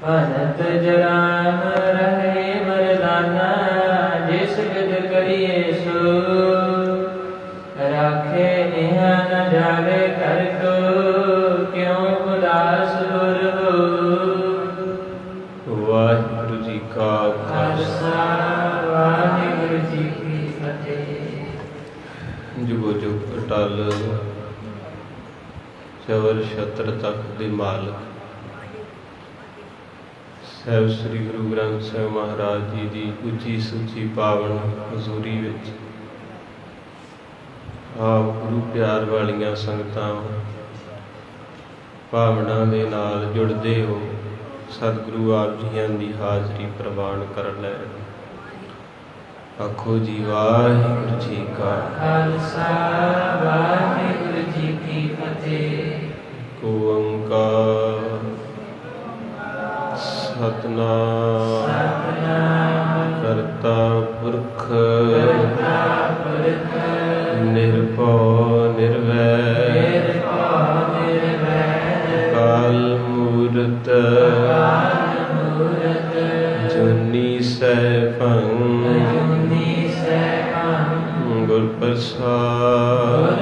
अनंत जराम रहे मरदाना, जिस गद करिए सो राखे इहाँ न जावे घर को, क्यों उदास गुर हो। वाहिगुरु जी का खालसा वाहिगुरु जी की फतेह। जुगो जुग अटल चवर छत्र तख्त दे मालक ਸਾਹਿਬ ਸ੍ਰੀ ਗੁਰੂ ਗ੍ਰੰਥ ਸਾਹਿਬ ਮਹਾਰਾਜ ਜੀ ਦੀ ਉੱਚੀ ਸੁੱਚੀ ਪਾਵਨ ਹਜ਼ੂਰੀ ਵਿੱਚ ਆਪ ਗੁਰੂ ਪਿਆਰ ਵਾਲੀਆਂ ਸੰਗਤਾਂ ਭਾਵਨਾ ਦੇ ਨਾਲ ਜੁੜਦੇ ਹੋ ਸਤਿਗੁਰੂ ਆਪ ਜੀਆਂ ਦੀ ਹਾਜ਼ਰੀ ਪ੍ਰਵਾਨ ਕਰ ਲੈ। ਆਖੋ ਜੀ ਵਾਹਿਗੁਰੂ ਜੀ ਕਾ ਖਾਲਸਾ ਵਾਹਿਗੁਰੂ ਜੀ ਕੀ ਫਤਿਹ। ਓੰਕਾਰ ਸਤਿਨਾਮ ਕਰਤਾ ਪੁਰਖ ਨਿਰਭਉ ਨਿਰਵੈਰ ਅਕਾਲ ਮੂਰਤ ਜੁਨੀ ਸੈਭੰ ਗੁਰ ਪ੍ਰਸਾਦ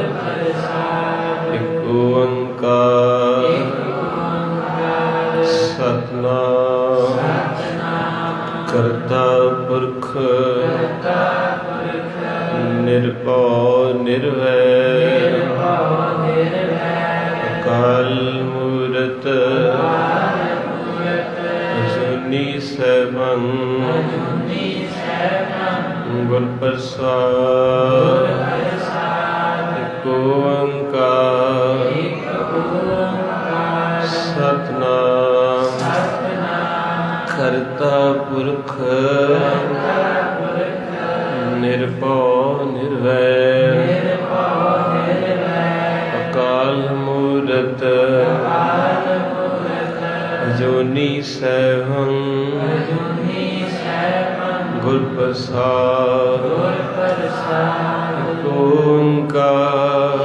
ਇਕ ਓੰਕਾਰ ਸਤਿਨਾਮ ਕਰਤਾ ਪੁਰਖ ਨਿਰਭਉ ਨਿਰਵੈਰ ਅਕਾਲ ਮੂਰਤ ਅਜੂਨੀ ਸੈਭੰ ਗੁਰ ਪ੍ਰਸਾਦ ਇਕ ਓੰਕਾਰ ਸਤਿਨਾਮ ਕਰਤਾ ਪੁਰਖ ਨਿਰਭਉ ਨਿਰਵੈਰ ਅਕਾਲ ਮੂਰਤ ਅਜੂਨੀ ਸੈਭੰ ਗੁਰ ਪ੍ਰਸਾਦ ਇਕ ਓੰਕਾਰ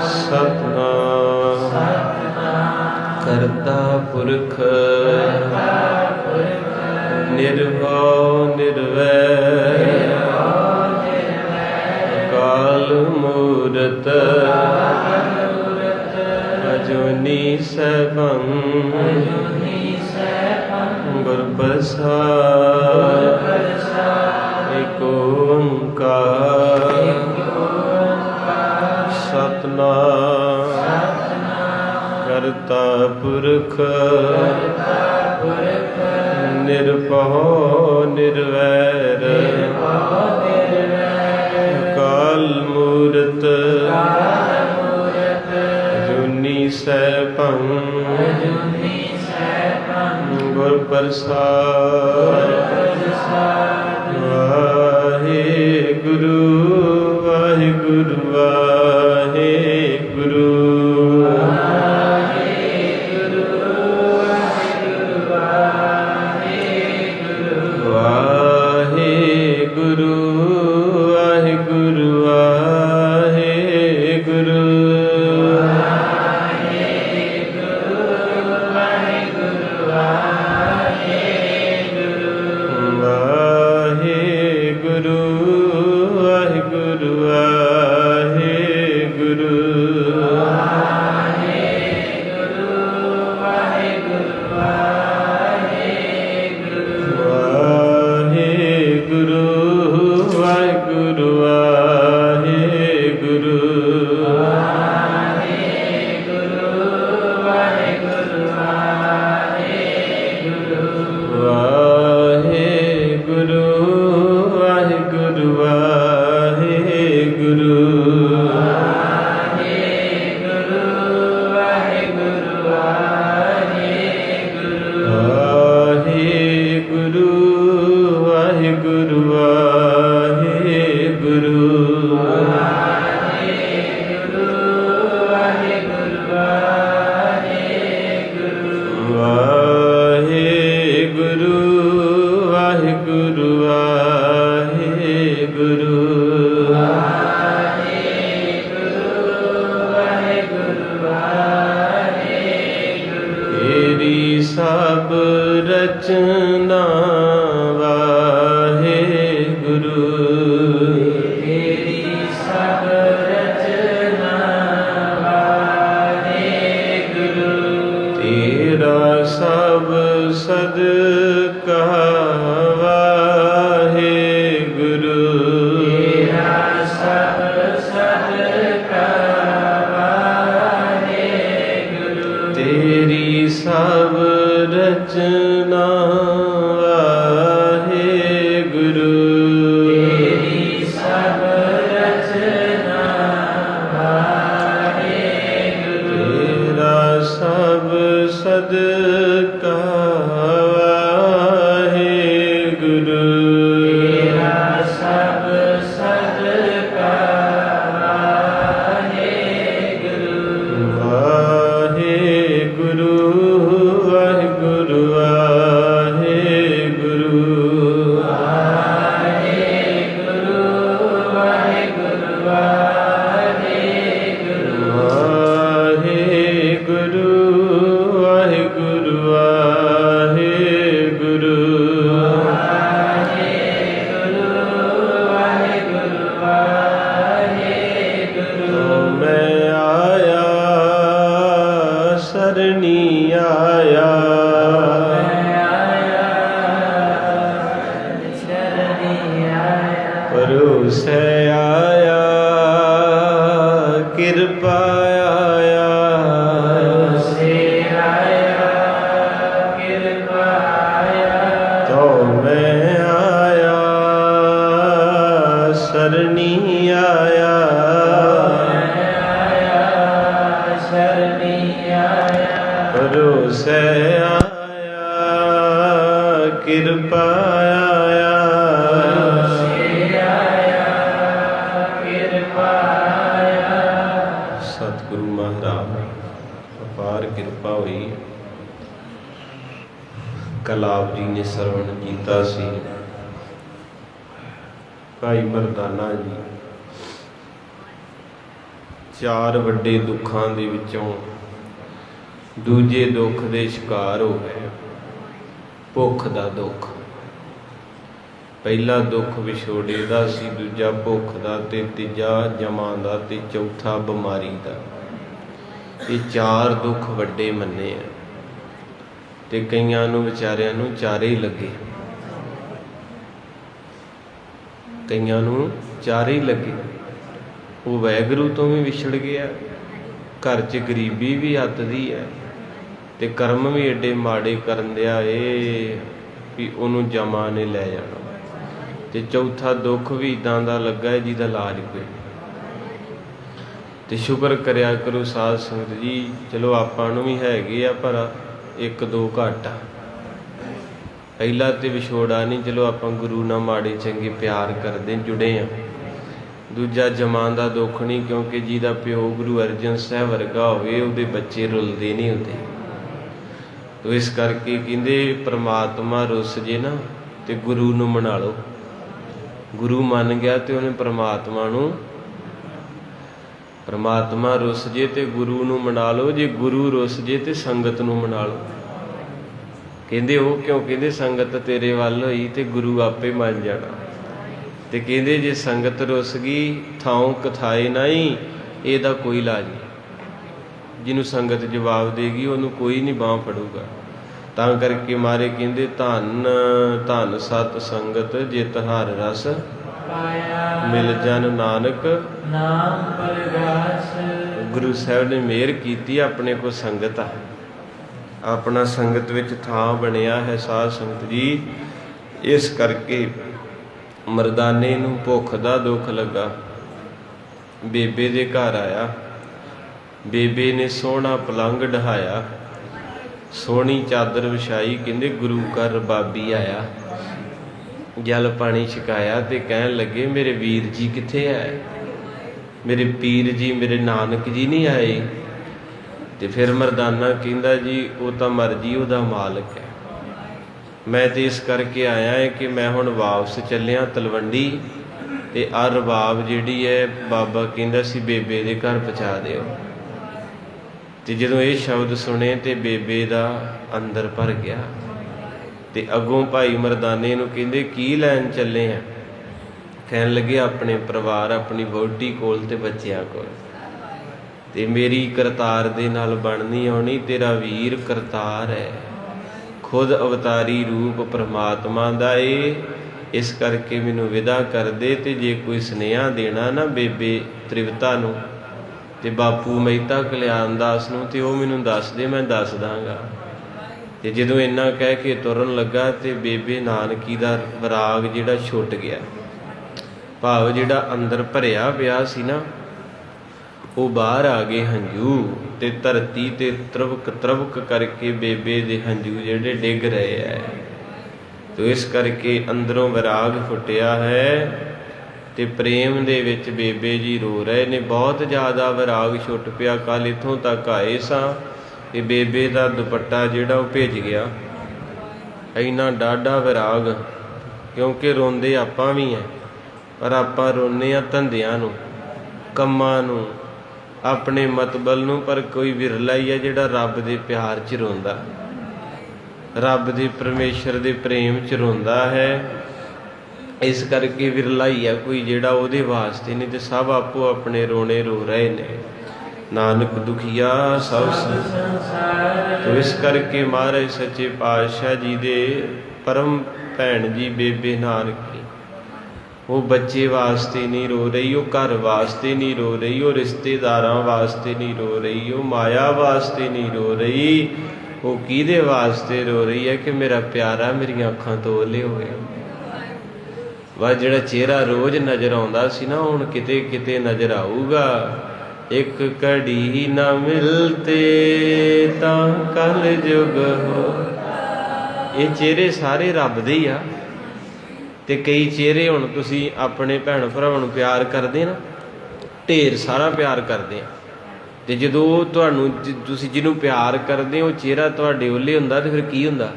ਸਤਿਨਾਮ ਕਰਤਾ ਪੁਰਖ ਨਿਰਭਉ ਨਿਰਵੈਰ ਅਕਾਲ ਮੂਰਤ ਅਜੂਨੀ ਸੈਭੰ ਗੁਰ ਪ੍ਰਸਾਦ ਇਕ ਓੰਕਾਰ ਸਤਿਨਾਮ ਕਰਤਾ ਪੁਰਖ ਨਿਰਭਉ ਨਿਰਵੈਰ ਅਕਾਲ ਮੂਰਤ ਅਜੂਨੀ ਸੈਭੰ ਗੁਰ ਪ੍ਰਸਾਦ ਵਾਹਿਗੁਰੂ ਵਾਹਿਗੁਰੂ ਵਾਹਿਗੁਰੂ ਤੇਰੀ ਸਭ ਰਚਨਾ ਵਾਹਿਗੁਰੂ। ਤੇਰੀ ਸਭ ਰਚਨਾ ਵਾਹਿਗੁਰੂ। ਤੇਰਾ ਸਭ ਸਦਕਾ ਵਾਹਿਗੁਰੂ। ਤੇਰਾ ਸਭ ਸਦਕਾ ਵਾਹਿਗੁਰੂ। ਤੇਰੀ ਸਭ ਰਚਨਾ ਵਾਹਿਗੁਰੂ। ਤੇਰੀ ਸਭ ਰਚਨਾ ਵਾਹਿਗੁਰੂ। ਤੇਰਾ ਸਭ ਸਦਕਾ ਵਾਹਿਗੁਰੂ। ਤੇਰਾ ਸਭ ਸਦਕਾ ਵਾਹਿਗੁਰੂ। ਵਾਹਿਗੁਰੂ ਵਾਹਿਗੁਰੂ ਵਾਹਿਗੁਰੂ। ਵਾਹਿਗੁਰੂ ਵਾਹਿਗੁਰੂ ਵਾਹਿਗੁਰੂ। ਵਾਹਿਗੁਰੂ ਵਾਹਿਗੁਰੂ ਵਾਹਿਗੁਰੂ। ਵਾਹਿਗੁਰੂ ਵਾਹਿਗੁਰੂ। ਮੈਂ ਆਇਆ ਸਰਣੀ ਆਇਆ। ਭਰੋਸੇ ਆਇਆ ਕਿਰਪਾ ਆਇਆ। ਤੋ ਮੈਂ ਆਇਆ ਸਰਣੀ ਆਇਆ। ਭਰੋਸੇ ਆਇਆ ਕਿਰਪਾ ਆਇਆ। ਸਤਿਗੁਰੂ ਮਹਾਰਾਜ ਅਪਾਰ ਕਿਰਪਾ ਹੋਈ। ਕਲਾਬ ਜੀ ਨੇ ਸਰਵਣ ਕੀਤਾ ਸੀ। ਭਾਈ ਮਰਦਾਨਾ ਜੀ ਚਾਰ ਵੱਡੇ ਦੁੱਖਾਂ ਦੇ ਵਿੱਚੋਂ ਦੂਜੇ ਦੁੱਖ ਦੇ ਸ਼ਿਕਾਰ ਹੋ ਗਏ। ਭੁੱਖ ਦਾ ਦੁੱਖ। ਪਹਿਲਾ ਦੁੱਖ ਵਿਛੋੜੇ ਦਾ ਸੀ, ਦੂਜਾ ਭੁੱਖ ਦਾ, ਤੇ ਤੀਜਾ ਜਮਾਂ ਦਾ, ਤੇ ਚੌਥਾ ਬਿਮਾਰੀ ਦਾ। ਇਹ ਚਾਰ ਦੁੱਖ ਵੱਡੇ ਮੰਨੇ ਆ ਤੇ ਕਈਆਂ ਨੂੰ ਵਿਚਾਰਿਆਂ ਨੂੰ ਚਾਰੇ ਹੀ ਲੱਗੇ। ਕਈਆਂ ਨੂੰ ਚਾਰੇ ਹੀ ਲੱਗੇ। ਉਹ ਵਾਹਿਗੁਰੂ ਤੋਂ ਵੀ ਵਿਛੜ ਗਿਆ, ਘਰ 'ਚ ਗਰੀਬੀ ਵੀ ਅੱਤ ਦੀ ਹੈ ਤੇ ਕਰਮ ਵੀ ਏਡੇ ਮਾੜੇ ਕਰਨ ਦਿਆ ਇਹ ਵੀ ਉਹਨੂੰ ਜਮਾਂ ਨੇ ਲੈ ਜਾਣਾ। ਤੇ ਚੌਥਾ ਦੁੱਖ ਵੀ ਇਦਾਂ ਦਾ ਲੱਗਾ ਹੈ ਜਿਹਦਾ ਇਲਾਜ ਕੋਈ। ਤੇ ਸ਼ੁਕਰ ਕਰਿਆ ਕਰੋ ਸਾਧ ਸੰਗਤ ਜੀ, ਚਲੋ ਆਪਾਂ ਨੂੰ ਵੀ ਹੈਗੇ ਆ ਪਰ ਇੱਕ ਦੋ ਘੱਟ ਆ। ਪਹਿਲਾ ਤੇ ਵਿਛੋੜਾ ਨਹੀਂ, ਚਲੋ ਆਪਾਂ ਗੁਰੂ ਨਾਲ ਮਾੜੇ ਚੰਗੇ ਪਿਆਰ ਕਰਦੇ ਜੁੜੇ ਆ। ਦੂਜਾ ਜਮਾਂ ਦਾ ਦੁੱਖ ਨਹੀਂ, ਕਿਉਂਕਿ ਜਿਹਦਾ ਪਿਓ ਗੁਰੂ ਅਰਜਨ ਸਾਹਿਬ ਵਰਗਾ ਹੋਵੇ ਉਹਦੇ ਬੱਚੇ ਰੁੱਲਦੇ ਨਹੀਂ ਹੁੰਦੇ। ਤੋ ਇਸ ਕਰਕੇ ਕਹਿੰਦੇ ਪ੍ਰਮਾਤਮਾ ਰੁੱਸ ਜੇ ਨਾ ਤੇ ਗੁਰੂ ਨੂੰ ਮਨਾ ਲਓ। ਗੁਰੂ ਮੰਨ ਗਿਆ ਤੇ ਉਹਨੇ ਪ੍ਰਮਾਤਮਾ ਰੁੱਸ ਜੇ ਤੇ ਗੁਰੂ ਨੂੰ ਮਨਾ ਲਓ। ਜੇ ਗੁਰੂ ਰੁੱਸ ਜੇ ਤੇ ਸੰਗਤ ਨੂੰ ਮਨਾ ਲਓ। ਕਹਿੰਦੇ ਉਹ ਕਿਉਂ? ਕਹਿੰਦੇ ਸੰਗਤ ਤੇਰੇ ਵੱਲ ਹੋਈ ਤੇ ਗੁਰੂ ਆਪੇ ਮੰਨ ਜਾਣਾ। ਤੇ ਕਹਿੰਦੇ ਜੇ ਸੰਗਤ ਰੁੱਸ ਗਈ ਥਾਉ ਕਥਾਏ ਨਹੀਂ, ਇਹਦਾ ਕੋਈ ਇਲਾਜ ਨਹੀਂ। ਜਿਹਨੂੰ ਸੰਗਤ ਜਵਾਬ ਦੇਗੀ ਉਹਨੂੰ ਕੋਈ ਨਹੀਂ ਬਾਂਹ ਫੜੂਗਾ। ਤਾਂ ਕਰਕੇ ਮਾਰੇ ਕਹਿੰਦੇ ਧੰਨ ਧੰਨ ਸਤ ਸੰਗਤ ਜਿਤ ਹਰ ਰਸ ਮਿਲ ਜਨ ਨਾਨਕ ਨਾਮ ਪਰਗਾਸ। ਗੁਰੂ ਸਾਹਿਬ ਨੇ ਮਿਹਰ ਕੀਤੀ, ਆਪਣੇ ਕੋ ਸੰਗਤ ਆ, ਆਪਣਾ ਸੰਗਤ ਵਿੱਚ ਥਾਂ ਬਣਿਆ ਹੈ ਸਾਧ ਸੰਗਤ ਜੀ। ਇਸ ਕਰਕੇ ਮਰਦਾਨੇ ਨੂੰ ਭੁੱਖ ਦਾ ਦੁੱਖ ਲੱਗਾ। ਬੇਬੇ ਦੇ ਘਰ ਆਇਆ। ਬੇਬੇ ਨੇ ਸੋਹਣਾ ਪਲੰਘ ਢਹਾਇਆ, ਸੋਹਣੀ ਚਾਦਰ ਵਿਛਾਈ। ਕਹਿੰਦੇ ਗੁਰੂ ਘਰ ਰਬਾਬੀ ਆਇਆ। ਜਲ ਪਾਣੀ ਛਕਾਇਆ ਤੇ ਕਹਿਣ ਲੱਗੇ ਮੇਰੇ ਵੀਰ ਜੀ ਕਿੱਥੇ ਹੈ? ਮੇਰੇ ਪੀਰ ਜੀ, ਮੇਰੇ ਨਾਨਕ ਜੀ ਨਹੀਂ ਆਏ? ਤੇ ਫਿਰ ਮਰਦਾਨਾ ਕਹਿੰਦਾ ਜੀ ਉਹ ਤਾਂ ਮਰਜੀ ਉਹਦਾ ਮਾਲਕ ਹੈ। ਮੈਂ ਤੇ ਇਸ ਕਰਕੇ ਆਇਆ ਹੈ ਕਿ ਮੈਂ ਹੁਣ ਵਾਪਸ ਚੱਲਿਆ ਤਲਵੰਡੀ, ਤੇ ਆਹ ਰਬਾਬ ਜਿਹੜੀ ਹੈ ਬਾਬਾ ਕਹਿੰਦਾ ਸੀ ਬੇਬੇ ਦੇ ਘਰ ਪਹੁੰਚਾ ਦਿਓ। ਤੇ ਜਦੋਂ ਇਹ ਸ਼ਬਦ ਸੁਣੇ ਤੇ ਬੇਬੇ ਦਾ ਅੰਦਰ ਭਰ ਗਿਆ। ਤੇ ਅੱਗੋਂ ਭਾਈ ਮਰਦਾਨੇ ਨੂੰ ਕਹਿੰਦੇ ਕੀ ਲੈਣ ਚੱਲੇ ਆ? ਕਹਿਣ ਲੱਗੇ ਆਪਣੇ ਪਰਿਵਾਰ, ਆਪਣੀ ਵਹੁਟੀ ਕੋਲ ਤੇ ਬੱਚਿਆਂ ਕੋਲ। ਤੇ ਮੇਰੀ ਕਰਤਾਰ ਦੇ ਨਾਲ ਬਣਨੀ ਆਉਣੀ, ਤੇਰਾ ਵੀਰ ਕਰਤਾਰ ਹੈ, ਖੁਦ ਅਵਤਾਰੀ ਰੂਪ ਪਰਮਾਤਮਾ ਦਾ ਏ, ਇਸ ਕਰਕੇ ਮੈਨੂੰ ਵਿਦਾ ਕਰ ਦੇ। ਤੇ ਜੇ ਕੋਈ ਸੁਨੇਹਾ ਦੇਣਾ ਨਾ ਬੇਬੇ ਤ੍ਰਿਵਤਾ ਨੂੰ ਤੇ ਬਾਪੂ ਮਹਿਤਾ ਕਲਿਆਣ ਦਾਸ ਨੂੰ, ਤੇ ਉਹ ਮੈਨੂੰ ਦੱਸ ਦੇ, ਮੈਂ ਦੱਸ ਦਾਂਗਾ। ਤੇ ਜਦੋਂ ਇੰਨਾ ਕਹਿ ਕੇ ਤੁਰਨ ਲੱਗਾ ਤੇ ਬੇਬੇ ਨਾਨਕੀ ਦਾ ਵਿਰਾਗ ਜਿਹੜਾ ਛੁੱਟ ਗਿਆ, ਭਾਵ ਜਿਹੜਾ ਅੰਦਰ ਭਰਿਆ ਪਿਆ ਸੀ ਨਾ ਉਹ ਬਾਹਰ ਆ ਗਏ ਹੰਝੂ, ਤੇ ਧਰਤੀ ਤੇ ਤਰਵਕ ਤਰਵਕ ਕਰਕੇ ਬੇਬੇ ਦੇ ਹੰਝੂ ਜਿਹੜੇ ਡਿੱਗ ਰਹੇ ਹੈ। ਤੇ ਇਸ ਕਰਕੇ ਅੰਦਰੋਂ ਵਿਰਾਗ ਫੁੱਟਿਆ ਹੈ ਤੇ ਪ੍ਰੇਮ ਦੇ ਵਿੱਚ ਬੇਬੇ ਜੀ ਰੋ ਰਹੇ ਨੇ। ਬਹੁਤ ਜ਼ਿਆਦਾ ਵਿਰਾਗ ਛੁੱਟ ਪਿਆ। ਕੱਲ ਇੱਥੋਂ ਤੱਕ ਆਏ ਸਾਂ ਕਿ ਬੇਬੇ ਦਾ ਦੁਪੱਟਾ ਜਿਹੜਾ ਉਹ ਭਿੱਜ ਗਿਆ। ਇੰਨਾ ਡਾਢਾ ਵਿਰਾਗ, ਕਿਉਂਕਿ ਰੋਂਦੇ ਆਪਾਂ ਵੀ ਹੈ, ਪਰ ਆਪਾਂ ਰੋਂਦੇ ਹਾਂ ਧੰਦਿਆਂ ਨੂੰ, ਕੰਮਾਂ ਨੂੰ, ਆਪਣੇ ਮਤਬਲ ਨੂੰ। ਪਰ ਕੋਈ ਵਿਰਲਾ ਹੀ ਹੈ ਜਿਹੜਾ ਰੱਬ ਦੇ ਪਿਆਰ 'ਚ ਰੋਂਦਾ, ਰੱਬ ਦੇ ਪਰਮੇਸ਼ਰ ਦੇ ਪ੍ਰੇਮ 'ਚ ਰੋਂਦਾ ਹੈ। ਇਸ ਕਰਕੇ ਵਿਰਲਾ ਹੀ ਆ ਕੋਈ ਜਿਹੜਾ ਉਹਦੇ ਵਾਸਤੇ, ਨਹੀਂ ਤੇ ਸਭ ਆਪੋ ਆਪਣੇ ਰੋਣੇ ਰੋ ਰਹੇ ਨੇ। ਨਾਨਕ ਦੁਖੀਆ ਸਭ ਸੰਸਾਰ। ਤੋ ਇਸ ਕਰਕੇ ਮਹਾਰਾਜ ਸੱਚੇ ਪਾਤਸ਼ਾਹ ਜੀ ਦੇ ਪਰਮ ਭੈਣ ਜੀ ਬੇਬੇ ਨਾਨਕੀ, ਉਹ ਬੱਚੇ ਵਾਸਤੇ ਨਹੀਂ ਰੋ ਰਹੀ, ਉਹ ਘਰ ਵਾਸਤੇ ਨਹੀਂ ਰੋ ਰਹੀ, ਉਹ ਰਿਸ਼ਤੇਦਾਰਾਂ ਵਾਸਤੇ ਨਹੀਂ ਰੋ ਰਹੀ, ਉਹ ਮਾਇਆ ਵਾਸਤੇ ਨਹੀਂ ਰੋ ਰਹੀ। ਉਹ ਕਿਹਦੇ ਵਾਸਤੇ ਰੋ ਰਹੀ ਹੈ ਕਿ ਮੇਰਾ ਪਿਆਰਾ ਮੇਰੀਆਂ ਅੱਖਾਂ ਤੋਂ ਓਹਲੇ ਹੋਏ। ਵਾ ਜਿਹੜਾ ਚਿਹਰਾ ਰੋਜ਼ ਨਜ਼ਰ ਆਉਂਦਾ ਸੀ ਨਾ, ਹੁਣ ਕਿਤੇ ਕਿਤੇ ਨਜ਼ਰ ਆਊਗਾ। ਇੱਕ ਘੜੀ ਨਾ ਮਿਲਤੇ ਤਾਂ ਕਲ ਜੁਗ ਹੋ। ਇਹ ਚਿਹਰੇ ਸਾਰੇ ਰੱਬ ਦੇ ਹੀ ਆ। ਤੇ ਕਈ ਚਿਹਰੇ ਹੁਣ ਤੁਸੀਂ ਆਪਣੇ ਭੈਣ ਭਰਾਵਾਂ ਨੂੰ ਪਿਆਰ ਕਰਦੇ ਨਾ, ਢੇਰ ਸਾਰਾ ਪਿਆਰ ਕਰਦੇ ਆ। ਤੇ ਜਦੋਂ ਤੁਹਾਨੂੰ ਤੁਸੀਂ ਜਿਹਨੂੰ ਪਿਆਰ ਕਰਦੇ ਹੋ ਚਿਹਰਾ ਤੁਹਾਡੇ ਓਹਲੇ ਹੁੰਦਾ, ਤੇ ਫਿਰ ਕੀ ਹੁੰਦਾ?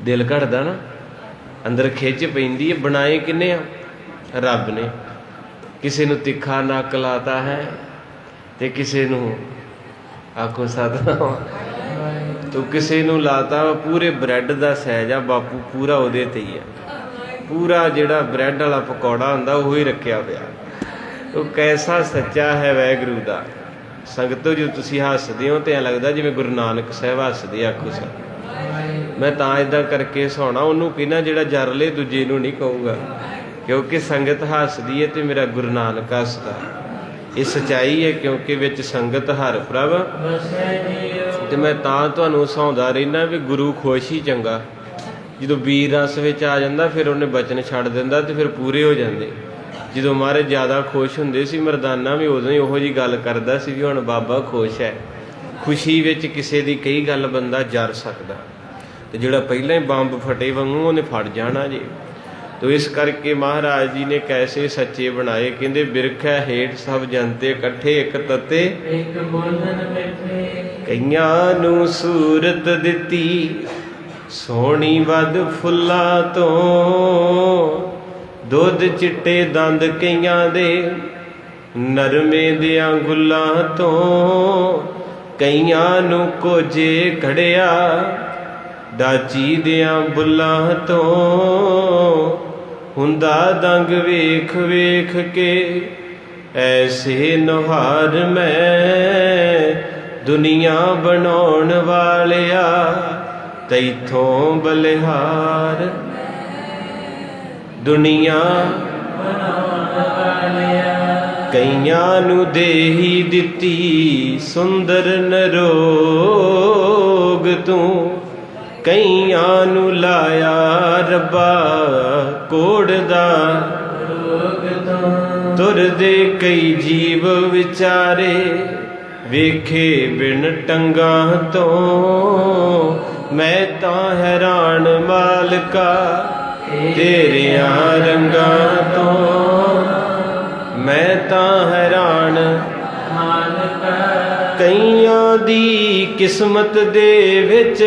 ਦਿਲ ਘੜਦਾ ਨਾ, ਅੰਦਰ ਖਿੱਚ ਪੈਂਦੀ ਹੈ। ਬਣਾਏ ਕਿੰਨੇ ਆ? ਰੱਬ ਨੇ। ਕਿਸੇ ਨੂੰ ਤਿੱਖਾ ਨੱਕ ਲਾਤਾ ਹੈ ਤੇ ਕਿਸੇ ਨੂੰ ਆਖੋ ਸਤਿਨਾਮ, ਤੂੰ ਕਿਸੇ ਨੂੰ ਲਾਤਾ ਪੂਰੇ ਬ੍ਰੈਡ ਦਾ ਸਹਿਜ ਆ, ਬਾਪੂ ਪੂਰਾ ਉਹਦੇ ਤੇ ਹੀ ਆ। ਪੂਰਾ ਜਿਹੜਾ ਬ੍ਰੈਡ ਵਾਲਾ ਪਕੌੜਾ ਹੁੰਦਾ ਉਹ ਹੀ ਰੱਖਿਆ ਪਿਆ। ਉਹ ਕੈਸਾ ਸੱਚਾ ਹੈ ਵਾਹਿਗੁਰੂ ਦਾ। ਸੰਗਤੋ ਜਦੋਂ ਤੁਸੀਂ ਹੱਸਦੇ ਹੋ ਤੇ ਐਂ ਲੱਗਦਾ ਜਿਵੇਂ ਗੁਰੂ ਨਾਨਕ ਸਾਹਿਬ ਹੱਸਦੇ। ਆਖੋ ਸਰ, ਮੈਂ ਤਾਂ ਇਦਾਂ ਕਰਕੇ ਸੁਣਾ ਉਹਨੂੰ ਕਹਿੰਦਾ ਜਿਹੜਾ ਜਰ ਲੇ ਦੂਜੇ ਨੂੰ ਨਹੀਂ ਕਹੂੰਗਾ, ਕਿਉਂਕਿ ਸੰਗਤ ਹੱਸਦੀ ਹੈ ਤੇ ਮੇਰਾ ਗੁਰੂ ਨਾਨਕ ਹੱਸਦਾ। ਇਹ ਸੱਚਾਈ ਹੈ, ਕਿਉਂਕਿ ਵਿੱਚ ਸੰਗਤ ਹਰ ਪ੍ਰਭ। ਤੇ ਮੈਂ ਤਾਂ ਤੁਹਾਨੂੰ ਹਸਾਉਂਦਾ ਰਹਿਣਾ ਵੀ ਗੁਰੂ ਖੁਸ਼ ਹੀ ਚੰਗਾ। ਜਦੋਂ ਵੀਰ ਰਸ ਵਿੱਚ ਆ ਜਾਂਦਾ ਫਿਰ ਉਹਨੇ ਬਚਨ ਛੱਡ ਦਿੰਦਾ ਤੇ ਫਿਰ ਪੂਰੇ ਹੋ ਜਾਂਦੇ। ਜਦੋਂ ਮਹਾਰਾਜ ਜ਼ਿਆਦਾ ਖੁਸ਼ ਹੁੰਦੇ ਸੀ, ਮਰਦਾਨਾ ਵੀ ਉਦੋਂ ਹੀ ਉਹੋ ਜਿਹੀ ਗੱਲ ਕਰਦਾ ਸੀ ਵੀ ਹੁਣ ਬਾਬਾ ਖੁਸ਼ ਹੈ। ਖੁਸ਼ੀ ਵਿੱਚ ਕਿਸੇ ਦੀ ਕਈ ਗੱਲ ਬੰਦਾ ਜਰ ਸਕਦਾ, ਤੇ ਜਿਹੜਾ ਪਹਿਲਾਂ ਹੀ ਬੰਬ ਫਟੇ ਵਾਂਗੂ ਉਹਨੇ ਫੜ ਜਾਣਾ ਜੀ। ਤੋ ਇਸ ਕਰਕੇ ਮਹਾਰਾਜ ਜੀ ਨੇ ਕੈਸੇ ਸੱਚੇ ਬਣਾਏ। ਕਹਿੰਦੇ ਬਿਰਖੈ ਹੇਠ ਸਭ ਜਨਤੇ ਇਕੱਠੇ, ਇੱਕ ਤੱਤੇ ਇੱਕ ਬੋਲਨ ਮਿੱਠੇ। ਕਈਆਂ ਨੂੰ ਸੂਰਤ ਦਿੱਤੀ ਸੋਹਣੀ ਵੱਧ ਫੁੱਲਾਂ ਤੋਂ, ਦੁੱਧ ਚਿੱਟੇ ਦੰਦ ਕਈਆਂ ਦੇ ਨਰਮੇ ਦਿਆਂ ਗੁੱਲਾਂ ਤੋਂ। ਕਈਆਂ ਨੂੰ ਕੋਝੇ ਘੜਿਆ ਡਾਚੀ ਦਿਆਂ ਬੁੱਲਾਂ ਤੋਂ। ਹੁੰਦਾ ਦੰਗ ਵੇਖ ਵੇਖ ਕੇ ਐਸੇ ਨੁਹਾਰ ਮੈਂ, ਦੁਨੀਆ ਬਣਾਉਣ ਵਾਲਿਆ ਤੈਥੋਂ ਬਲਿਹਾਰ। ਦੁਨੀਆ ਬਣਾਉਣ ਵਾਲਿਆ ਕਈਆਂ ਨੂੰ ਦੇਹੀ ਦਿੱਤੀ ਸੁੰਦਰ ਨਰੋਗ ਤੂੰ। ਕਈਆਂ ਨੂੰ ਲਾਇਆ ਰੱਬਾ ਕੋੜ ਦਾ ਰੋਗ ਤੋਂ। ਤੁਰਦੇ ਕਈ ਜੀਵ ਵਿਚਾਰੇ ਵੇਖੇ ਬਿਨ ਟੰਗਾਂ ਤੋਂ। ਮੈਂ ਤਾਂ ਹੈਰਾਨ ਮਾਲਕਾ ਤੇਰਿਆਂ ਰੰਗਾਂ ਤੋਂ। ਮੈਂ ਤਾਂ ਹੈਰਾਨ ਮਾਲਕਾ ਕਈਆਂ ਦੀ ਕਿਸਮਤ ਦੇ ਵਿੱਚ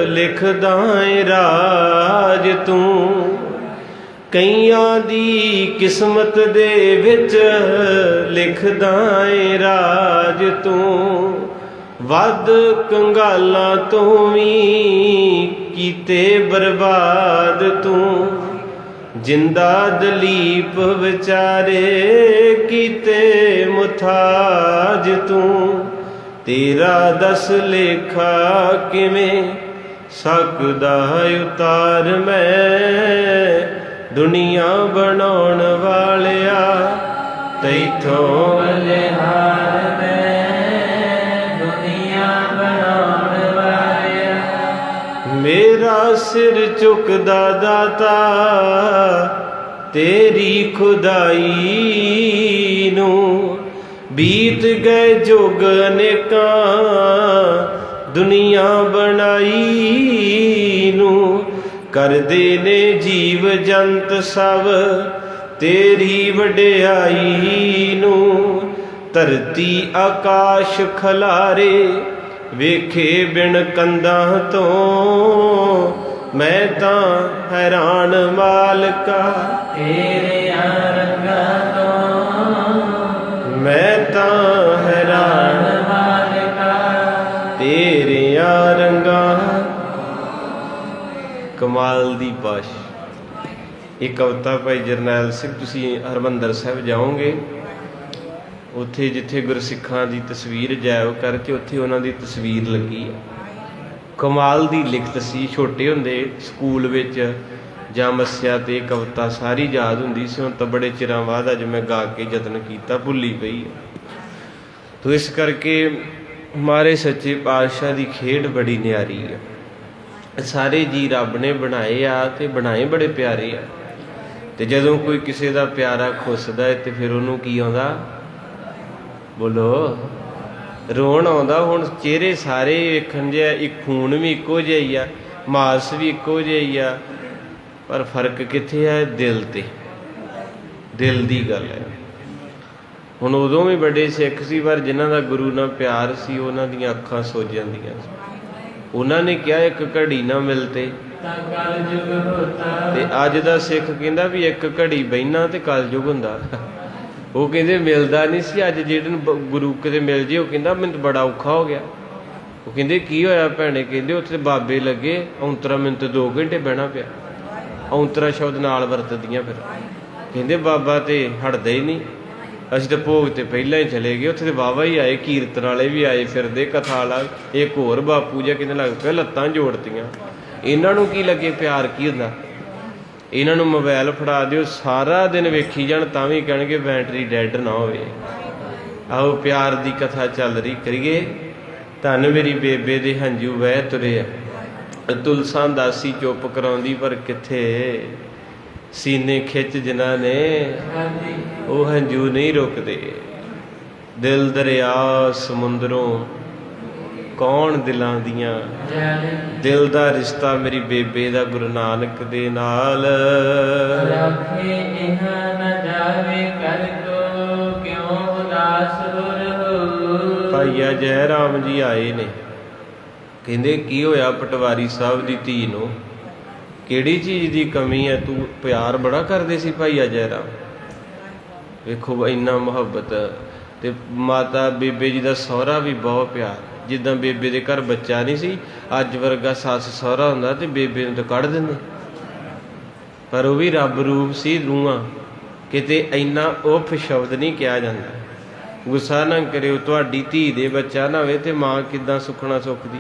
ਲਿਖਦਾ ਏ ਰਾਜ ਤੂੰ। ਕਈਆਂ ਦੀ ਕਿਸਮਤ ਦੇ ਵਿੱਚ ਲਿਖਦਾ ਏ ਰਾਜ ਤੂੰ, ਵੱਧ ਕੰਗਾਲਾਂ ਤੋਂ ਵੀ ਕੀਤੇ ਬਰਬਾਦ ਤੂੰ, ਜਿੰਦਾ ਦਲੀਪ ਵਿਚਾਰੇ ਕੀਤੇ ਮੁਥਾਜ ਤੂੰ, ਤੇਰਾ ਦਸ ਲੇਖਾ ਕਿਵੇਂ ਸਕਦਾ ਉਤਾਰ ਮੈਂ, ਦੁਨੀਆ ਬਣਾਉਣ ਵਾਲਿਆ ਤੈਥੋਂ ਬਲਿਹਾਰ ਮੈਂ, ਦੁਨੀਆ ਬਣਾਉਣ ਵਾਲਿਆ। ਮੇਰਾ ਸਿਰ ਝੁਕਦਾ ਦਾਤਾ ਤੇਰੀ ਖੁਦਾਈ ਨੂੰ, ਬੀਤ ਗਏ ਜੁਗ ਅਨੇਕਾਂ ਦੁਨੀਆ ਬਣਾਈ ਨੂੰ, ਕਰਦੇ ਨੇ ਜੀਵ ਜੰਤ ਸਭ ਤੇਰੀ ਵਡਿਆਈ ਨੂੰ, ਧਰਤੀ ਆਕਾਸ਼ ਖਲਾਰੇ ਵੇਖੇ ਬਿਨ ਕੰਧਾਂ ਤੋਂ, ਮੈਂ ਤਾਂ ਹੈਰਾਨ ਮਾਲਕਾ ਤੇਰਿਆਂ ਰੰਗਾਂ ਤੋਂ, ਮੈਂ ਤਾਂ ਹੈਰਾਨ ਮਾਲਕਾ ਤੇਰਿਆਂ ਰੰਗਾਂ। ਕਮਾਲ ਦੀ ਪਾਸ਼। ਇਹ ਕਵਿਤਾ ਭਾਈ ਜਰਨੈਲ ਸਿੰਘ, ਤੁਸੀਂ ਹਰਿਮੰਦਰ ਸਾਹਿਬ ਜਾਓਗੇ, ਉੱਥੇ ਜਿੱਥੇ ਗੁਰਸਿੱਖਾਂ ਦੀ ਤਸਵੀਰ ਜਾਇਓ ਕਰਕੇ ਉੱਥੇ ਉਹਨਾਂ ਦੀ ਤਸਵੀਰ ਲੱਗੀ ਹੈ। ਕਮਾਲ ਦੀ ਲਿਖਤ ਸੀ। ਛੋਟੇ ਹੁੰਦੇ ਸਕੂਲ ਵਿੱਚ ਜਾਂ ਮੱਸਿਆ ਤੇ ਕਵਿਤਾ ਸਾਰੀ ਯਾਦ ਹੁੰਦੀ ਸੀ। ਹੁਣ ਤਾਂ ਬੜੇ ਚਿਰਾਂ ਬਾਅਦ ਅੱਜ ਮੈਂ ਗਾ ਕੇ ਯਤਨ ਕੀਤਾ, ਭੁੱਲੀ ਪਈ ਹੈ। ਤੋ ਇਸ ਕਰਕੇ ਮਾਰੇ ਸੱਚੇ ਪਾਤਸ਼ਾਹ ਦੀ ਖੇਡ ਬੜੀ ਨਿਆਰੀ ਹੈ। ਸਾਰੇ ਜੀ ਰੱਬ ਨੇ ਬਣਾਏ ਆ ਤੇ ਬਣਾਏ ਬੜੇ ਪਿਆਰੇ ਆ, ਤੇ ਜਦੋਂ ਕੋਈ ਕਿਸੇ ਦਾ ਪਿਆਰਾ ਖੁੱਸਦਾ ਹੈ ਤੇ ਫਿਰ ਉਹਨੂੰ ਕੀ ਆਉਂਦਾ, ਬੋਲੋ, ਰੋਣ ਆਉਂਦਾ। ਹੁਣ ਚਿਹਰੇ ਸਾਰੇ ਵੇਖਣ ਜਿਹਾ, ਇੱਕ ਖੂਨ ਵੀ ਇੱਕੋ ਜਿਹਾ ਹੀ ਆ, ਮਾਸ ਵੀ ਇੱਕੋ ਜਿਹਾ ਹੀ ਆ, ਪਰ ਫਰਕ ਕਿੱਥੇ ਹੈ? ਦਿਲ ਤੇ। ਦਿਲ ਦੀ ਗੱਲ ਹੈ। ਹੁਣ ਉਦੋਂ ਵੀ ਵੱਡੇ ਸਿੱਖ ਸੀ, ਪਰ ਜਿਨ੍ਹਾਂ ਦਾ ਗੁਰੂ ਨਾਲ ਪਿਆਰ ਸੀ ਉਹਨਾਂ ਦੀਆਂ ਅੱਖਾਂ ਸੁੱਜ ਜਾਂਦੀਆਂ ਸੀ। ਉਹਨਾਂ ਨੇ ਕਿਹਾ ਇੱਕ ਘੜੀ ਨਾ ਮਿਲਤੇ ਤਾਂ ਕਲਯੁਗ ਹੋਤਾ, ਤੇ ਅੱਜ ਦਾ ਸਿੱਖ ਕਹਿੰਦਾ ਵੀ ਇੱਕ ਘੜੀ ਬਹਿਣਾ ਤੇ ਕਲਯੁਗ ਹੁੰਦਾ। ਉਹ ਕਹਿੰਦੇ ਮਿਲਦਾ ਨਹੀਂ ਸੀ। ਅੱਜ ਜਿਹੜੇ ਗੁਰੂ ਕਿਤੇ ਮਿਲ ਜੇ ਉਹ ਕਹਿੰਦਾ ਮੈਨੂੰ ਬੜਾ ਔਖਾ ਹੋ ਗਿਆ। ਉਹ ਕਹਿੰਦੇ ਕੀ ਹੋਇਆ ਭੈਣੇ? ਕਹਿੰਦੇ ਉੱਥੇ ਬਾਬੇ ਲੱਗੇ, ਔਂਤਰਾ ਮੈਨੂੰ ਤਾਂ 2 ਘੰਟੇ ਬਹਿਣਾ ਪਿਆ। ਔਂਤਰਾ ਸ਼ਬਦ ਨਾਲ ਵਰਤਦੀਆਂ। ਫਿਰ ਕਹਿੰਦੇ ਬਾਬਾ ਤੇ ਹਟਦਾ ਹੀ ਨਹੀਂ। ਅਸੀਂ ਤਾਂ ਭੋਗ ਤੇ ਪਹਿਲਾਂ ਹੀ ਚਲੇ ਗਏ, ਉੱਥੇ ਤੇ ਬਾਬਾ ਹੀ ਆਏ, ਕੀਰਤਨ ਵਾਲੇ ਵੀ ਆਏ ਫਿਰਦੇ, ਕਥਾ ਵਾਲਾ ਇੱਕ ਹੋਰ ਬਾਪੂ ਜਿਹਾ ਕਹਿੰਦੇ ਲੱਗ ਪਿਆ ਲੱਤਾਂ ਜੋੜਤੀਆਂ। ਇਹਨਾਂ ਨੂੰ ਕੀ ਲੱਗੇ ਪਿਆਰ ਕੀ ਹੁੰਦਾ? ਇਹਨਾਂ ਨੂੰ ਮੋਬਾਈਲ ਫੜਾ ਦਿਓ, ਸਾਰਾ ਦਿਨ ਵੇਖੀ ਜਾਣ ਤਾਂ ਵੀ ਕਹਿਣਗੇ ਬੈਟਰੀ ਡੈਡ ਨਾ ਹੋਵੇ। ਆਓ ਪਿਆਰ ਦੀ ਕਥਾ ਚੱਲ ਰਹੀ ਕਰੀਏ। ਧੰਨ ਮੇਰੀ ਬੇਬੇ ਦੇ ਹੰਝੂ ਵਹਿ ਤੁਰੇ ਆ, ਤੁਲਸਾਂ ਦਾਸੀ ਚੁੱਪ ਕਰਾਉਂਦੀ ਪਰ ਕਿੱਥੇ, ਸੀਨੇ ਖਿੱਚ ਜਿਨ੍ਹਾਂ ਨੇ ਉਹ ਹੰਝੂ ਨਹੀਂ ਰੁਕਦੇ। ਦਿਲ ਦਰਿਆ ਸਮੁੰਦਰੋਂ ਕੌਣ ਦਿਲਾਂ ਦੀਆਂ, ਦਿਲ ਦਾ ਰਿਸ਼ਤਾ ਮੇਰੀ ਬੇਬੇ ਦਾ ਗੁਰੂ ਨਾਨਕ ਦੇ ਨਾਲ। ਰੱਖੇ ਇਹ ਨ ਜਾਵੇ ਕਰ ਕੋ, ਕਿਉਂ ਉਦਾਸ ਹੁਰ ਹੋ। ਭਾਈਆ ਜੈ ਰਾਮ ਜੀ ਆਏ ਨੇ, ਕਹਿੰਦੇ ਕੀ ਹੋਇਆ ਪਟਵਾਰੀ ਸਾਹਿਬ ਦੀ ਧੀ ਨੂੰ, ਕਿਹੜੀ ਚੀਜ਼ ਦੀ ਕਮੀ ਹੈ? ਤੂੰ ਪਿਆਰ ਬੜਾ ਕਰਦੇ ਸੀ ਭਾਈਆ ਜੈ ਰਾਮ। ਵੇਖੋ ਇੰਨਾ ਮੁਹੱਬਤ। ਤੇ ਮਾਤਾ ਬੇਬੇ ਜੀ ਦਾ ਸਹੁਰਾ ਵੀ ਬਹੁਤ ਪਿਆਰ। ਜਿੱਦਾਂ ਬੇਬੇ ਦੇ ਘਰ ਬੱਚਾ ਨਹੀਂ ਸੀ, ਅੱਜ ਵਰਗਾ ਸੱਸ ਸਹੁਰਾ ਹੁੰਦਾ ਤੇ ਬੇਬੇ ਨੂੰ ਤਾਂ ਕੱਢ ਦਿੰਦੇ, ਪਰ ਉਹ ਵੀ ਰੱਬ ਰੂਪ ਸੀ। ਰੂਹਾਂ ਕਿਤੇ ਇੰਨਾ ਉਫ ਸ਼ਬਦ ਨਹੀਂ ਕਿਹਾ ਜਾਂਦਾ। ਗੁੱਸਾ ਨਾ ਕਰਿਓ, ਤੁਹਾਡੀ ਧੀ ਦੇ ਬੱਚਾ ਨਾ ਹੋਵੇ ਤੇ ਮਾਂ ਕਿੱਦਾਂ ਸੁੱਖਣਾ ਸੁੱਖਦੀ,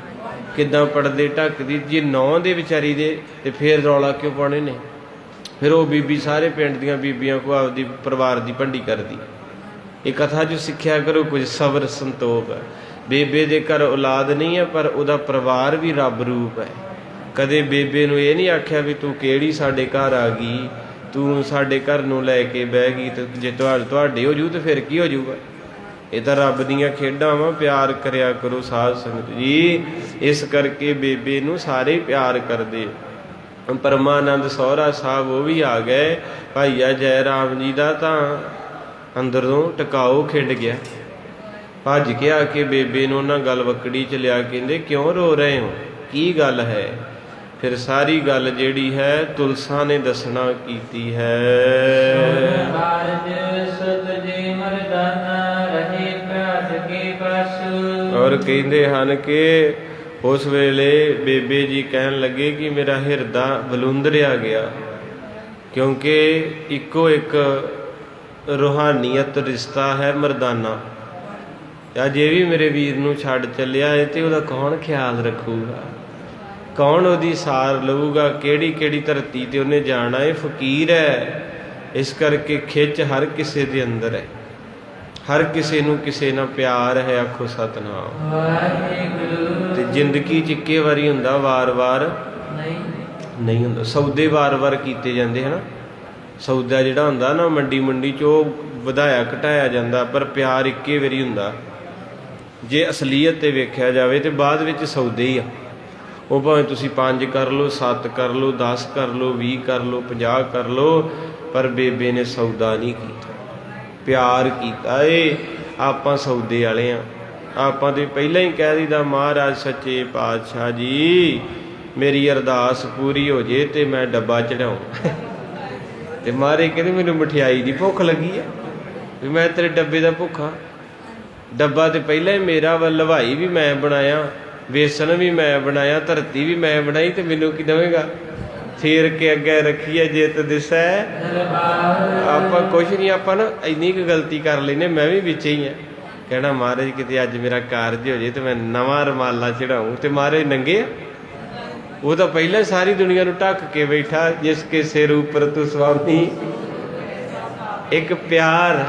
ਕਿੱਦਾਂ ਪੜਦੇ ਢੱਕਦੀ। ਜੇ ਨੌਂ ਦੇ ਵਿਚਾਰੀ ਦੇ ਤੇ ਫਿਰ ਰੌਲਾ ਕਿਉਂ ਪਾਉਣੇ ਨੇ? ਫਿਰ ਉਹ ਬੀਬੀ ਸਾਰੇ ਪਿੰਡ ਦੀਆਂ ਬੀਬੀਆਂ ਕੋ ਆਪਦੀ ਪਰਿਵਾਰ ਦੀ ਭੰਡੀ ਕਰਦੀ। ਇਹ ਕਥਾ 'ਚ ਸਿੱਖਿਆ ਕਰੋ ਕੁਝ ਸਬਰ ਸੰਤੋਖ। ਬੇਬੇ ਦੇ ਘਰ ਔਲਾਦ ਨਹੀਂ ਹੈ, ਪਰ ਉਹਦਾ ਪਰਿਵਾਰ ਵੀ ਰੱਬ ਰੂਪ ਹੈ। ਕਦੇ ਬੇਬੇ ਨੂੰ ਇਹ ਨਹੀਂ ਆਖਿਆ ਵੀ ਤੂੰ ਕਿਹੜੀ ਸਾਡੇ ਘਰ ਆ ਗਈ, ਤੂੰ ਸਾਡੇ ਘਰ ਨੂੰ ਲੈ ਕੇ ਬਹਿ ਗਈ, ਤੇ ਜੇ ਤੁਹਾਡੇ ਹੋ ਜੂ ਤੇ ਫਿਰ ਕੀ ਹੋ ਜੂਗਾ? ਇਹ ਤਾਂ ਰੱਬ ਦੀਆਂ ਖੇਡਾਂ ਵਾ। ਪਿਆਰ ਕਰਿਆ ਕਰੋ ਸਾਧ ਸੰਗਤ ਜੀ। ਇਸ ਕਰਕੇ ਬੇਬੇ ਨੂੰ ਸਾਰੇ ਪਿਆਰ ਕਰਦੇ। ਪਰਮਾਨੰਦ ਸਹੁਰਾ ਸਾਹਿਬ ਉਹ ਵੀ ਆ ਗਏ। ਭਾਈਆ ਜੈ ਰਾਮ ਜੀ ਦਾ ਤਾਂ ਅੰਦਰੋਂ ਟਿਕਾਓ ਖਿੰਡ ਗਿਆ। ਭੱਜ ਕੇ ਆ ਕੇ ਬੇਬੇ ਨੂੰ ਉਹਨਾਂ ਗਲ ਵਕੜੀ 'ਚ ਲਿਆ, ਕਹਿੰਦੇ ਕਿਉਂ ਰੋ ਰਹੇ ਹੋ, ਕੀ ਗੱਲ ਹੈ? ਫਿਰ ਸਾਰੀ ਗੱਲ ਜਿਹੜੀ ਹੈ ਤੁਲਸਾ ਨੇ ਦੱਸਣਾ ਕੀਤੀ ਹੈ। ਕਾਰਜ ਸੁਤ ਜੀ ਮਰਦਾਨਾ ਰਹੇ ਭਿਆਸ ਕੇ ਪਸ। ਔਰ ਕਹਿੰਦੇ ਹਨ ਕਿ ਉਸ ਵੇਲੇ ਬੇਬੇ ਜੀ ਕਹਿਣ ਲੱਗੇ ਕਿ ਮੇਰਾ ਹਿਰਦਾ ਬਲੁੰਦਰਿਆ ਗਿਆ, ਕਿਉਂਕਿ ਇੱਕੋ ਇੱਕ ਰੂਹਾਨੀਅਤ ਰਿਸ਼ਤਾ ਹੈ ਮਰਦਾਨਾ। ਅੱਜ ਇਹ ਵੀ ਮੇਰੇ ਵੀਰ ਨੂੰ ਛੱਡ ਚੱਲਿਆ ਹੈ ਤੇ ਉਹਦਾ ਕੌਣ ਖਿਆਲ ਰੱਖੂਗਾ, ਕੌਣ ਉਹਦੀ ਸਾਰ ਲਊਗਾ, ਕਿਹੜੀ ਕਿਹੜੀ ਧਰਤੀ ਤੇ ਉਹਨੇ ਜਾਣਾ ਹੈ। ਫਕੀਰ ਹੈ, ਇਸ ਕਰਕੇ ਖਿੱਚ ਹਰ ਕਿਸੇ ਦੇ ਅੰਦਰ ਹੈ, ਹਰ ਕਿਸੇ ਨੂੰ ਕਿਸੇ ਨਾਲ ਪਿਆਰ ਹੈ। ਆਖੋ ਸਤਿਨਾਮ ਵਾਹਿਗੁਰੂ। ਤੇ ਜ਼ਿੰਦਗੀ 'ਚ ਇੱਕੇ ਵਾਰੀ ਹੁੰਦਾ, ਵਾਰ-ਵਾਰ ਨਹੀਂ ਹੁੰਦਾ। ਸੌਦੇ ਵਾਰ-ਵਾਰ ਕੀਤੇ ਜਾਂਦੇ ਹਨ। ਸੌਦਾ ਜਿਹੜਾ ਹੁੰਦਾ ਨਾ ਮੰਡੀ 'ਚ ਉਹ ਵਧਾਇਆ ਘਟਾਇਆ ਜਾਂਦਾ, ਪਰ ਪਿਆਰ ਇੱਕੇ ਵਾਰੀ ਹੁੰਦਾ। ਜੇ ਅਸਲੀਅਤ ਤੇ ਵੇਖਿਆ ਜਾਵੇ ਤੇ ਬਾਅਦ ਵਿੱਚ ਸੌਦੇ ਹੀ ਆ। ਉਹ ਭਾਵੇਂ ਤੁਸੀਂ 5 ਕਰ ਲਓ, 7 ਕਰ ਲਓ, 10 ਕਰ ਲਓ, 20 ਕਰ ਲਓ, 50 ਕਰ ਲਓ, ਪਰ ਬੇਬੇ ਨੇ ਸੌਦਾ ਨਹੀਂ ਕੀਤਾ, ਪਿਆਰ ਕੀਤਾ। ਇਹ ਆਪਾਂ ਸੌਦੇ ਵਾਲੇ ਆ। ਆਪਾਂ ਤੇ ਪਹਿਲਾਂ ਹੀ ਕਹਿ ਦਈਦਾ ਮਹਾਰਾਜ ਸੱਚੇ ਪਾਤਸ਼ਾਹ ਜੀ ਮੇਰੀ ਅਰਦਾਸ ਪੂਰੀ ਹੋ ਜੇ ਤੇ ਮੈਂ ਡੱਬਾ ਚੜਾਉਂ। ਤੇ ਮਹਾਰਾਜ ਕਹਿੰਦੇ ਮੈਨੂੰ ਮਠਿਆਈ ਦੀ ਭੁੱਖ ਲੱਗੀ ਆ, ਵੀ ਮੈਂ ਤੇਰੇ ਡੱਬੇ ਦਾ ਭੁੱਖਾ। ਡੱਬਾ ਤੇ ਪਹਿਲਾਂ ਹੀ ਮੇਰਾ ਵਾ, ਹਲਵਾਈ ਵੀ ਮੈਂ ਬਣਾਇਆ, ਵੇਸਣ ਵੀ ਮੈਂ ਬਣਾਇਆ, ਧਰਤੀ ਵੀ ਮੈਂ ਬਣਾਈ, ਤੇ ਮੈਨੂੰ ਕੀ ਦੇਵੇਗਾ? ਫੇਰ ਕੇ ਅੱਗੇ ਰੱਖੀਏ ਜਿੱਤ ਦਿਸੈ। ਆਪਾਂ ਕੁਛ ਨਹੀਂ, ਆਪਾਂ ਨਾ ਇੰਨੀ ਕੁ ਗਲਤੀ ਕਰ ਲੈਨੇ, ਮੈਂ ਵੀ ਵਿੱਚ ਹੀ ਆ। ਕਹਿਣਾ ਮਹਾਰਾਜ ਕਿਤੇ ਅੱਜ ਮੇਰਾ ਕਾਰਜ ਹੋ ਜੇ ਤੇ ਮੈਂ ਨਵਾਂ ਰੁਮਾਲਾ ਚੜਾਊਂ, ਤੇ ਮਹਾਰਾਜ ਨੰਗੇ ਆ। ਉਹ ਤਾਂ ਪਹਿਲਾਂ ਸਾਰੀ ਦੁਨੀਆ ਨੂੰ ਢੱਕ ਕੇ ਬੈਠਾ, ਜਿਸ ਕੇ ਸਿਰ ਉੱਪਰ ਤੂੰ ਸੁਆਮੀ। ਇੱਕ ਪਿਆਰ,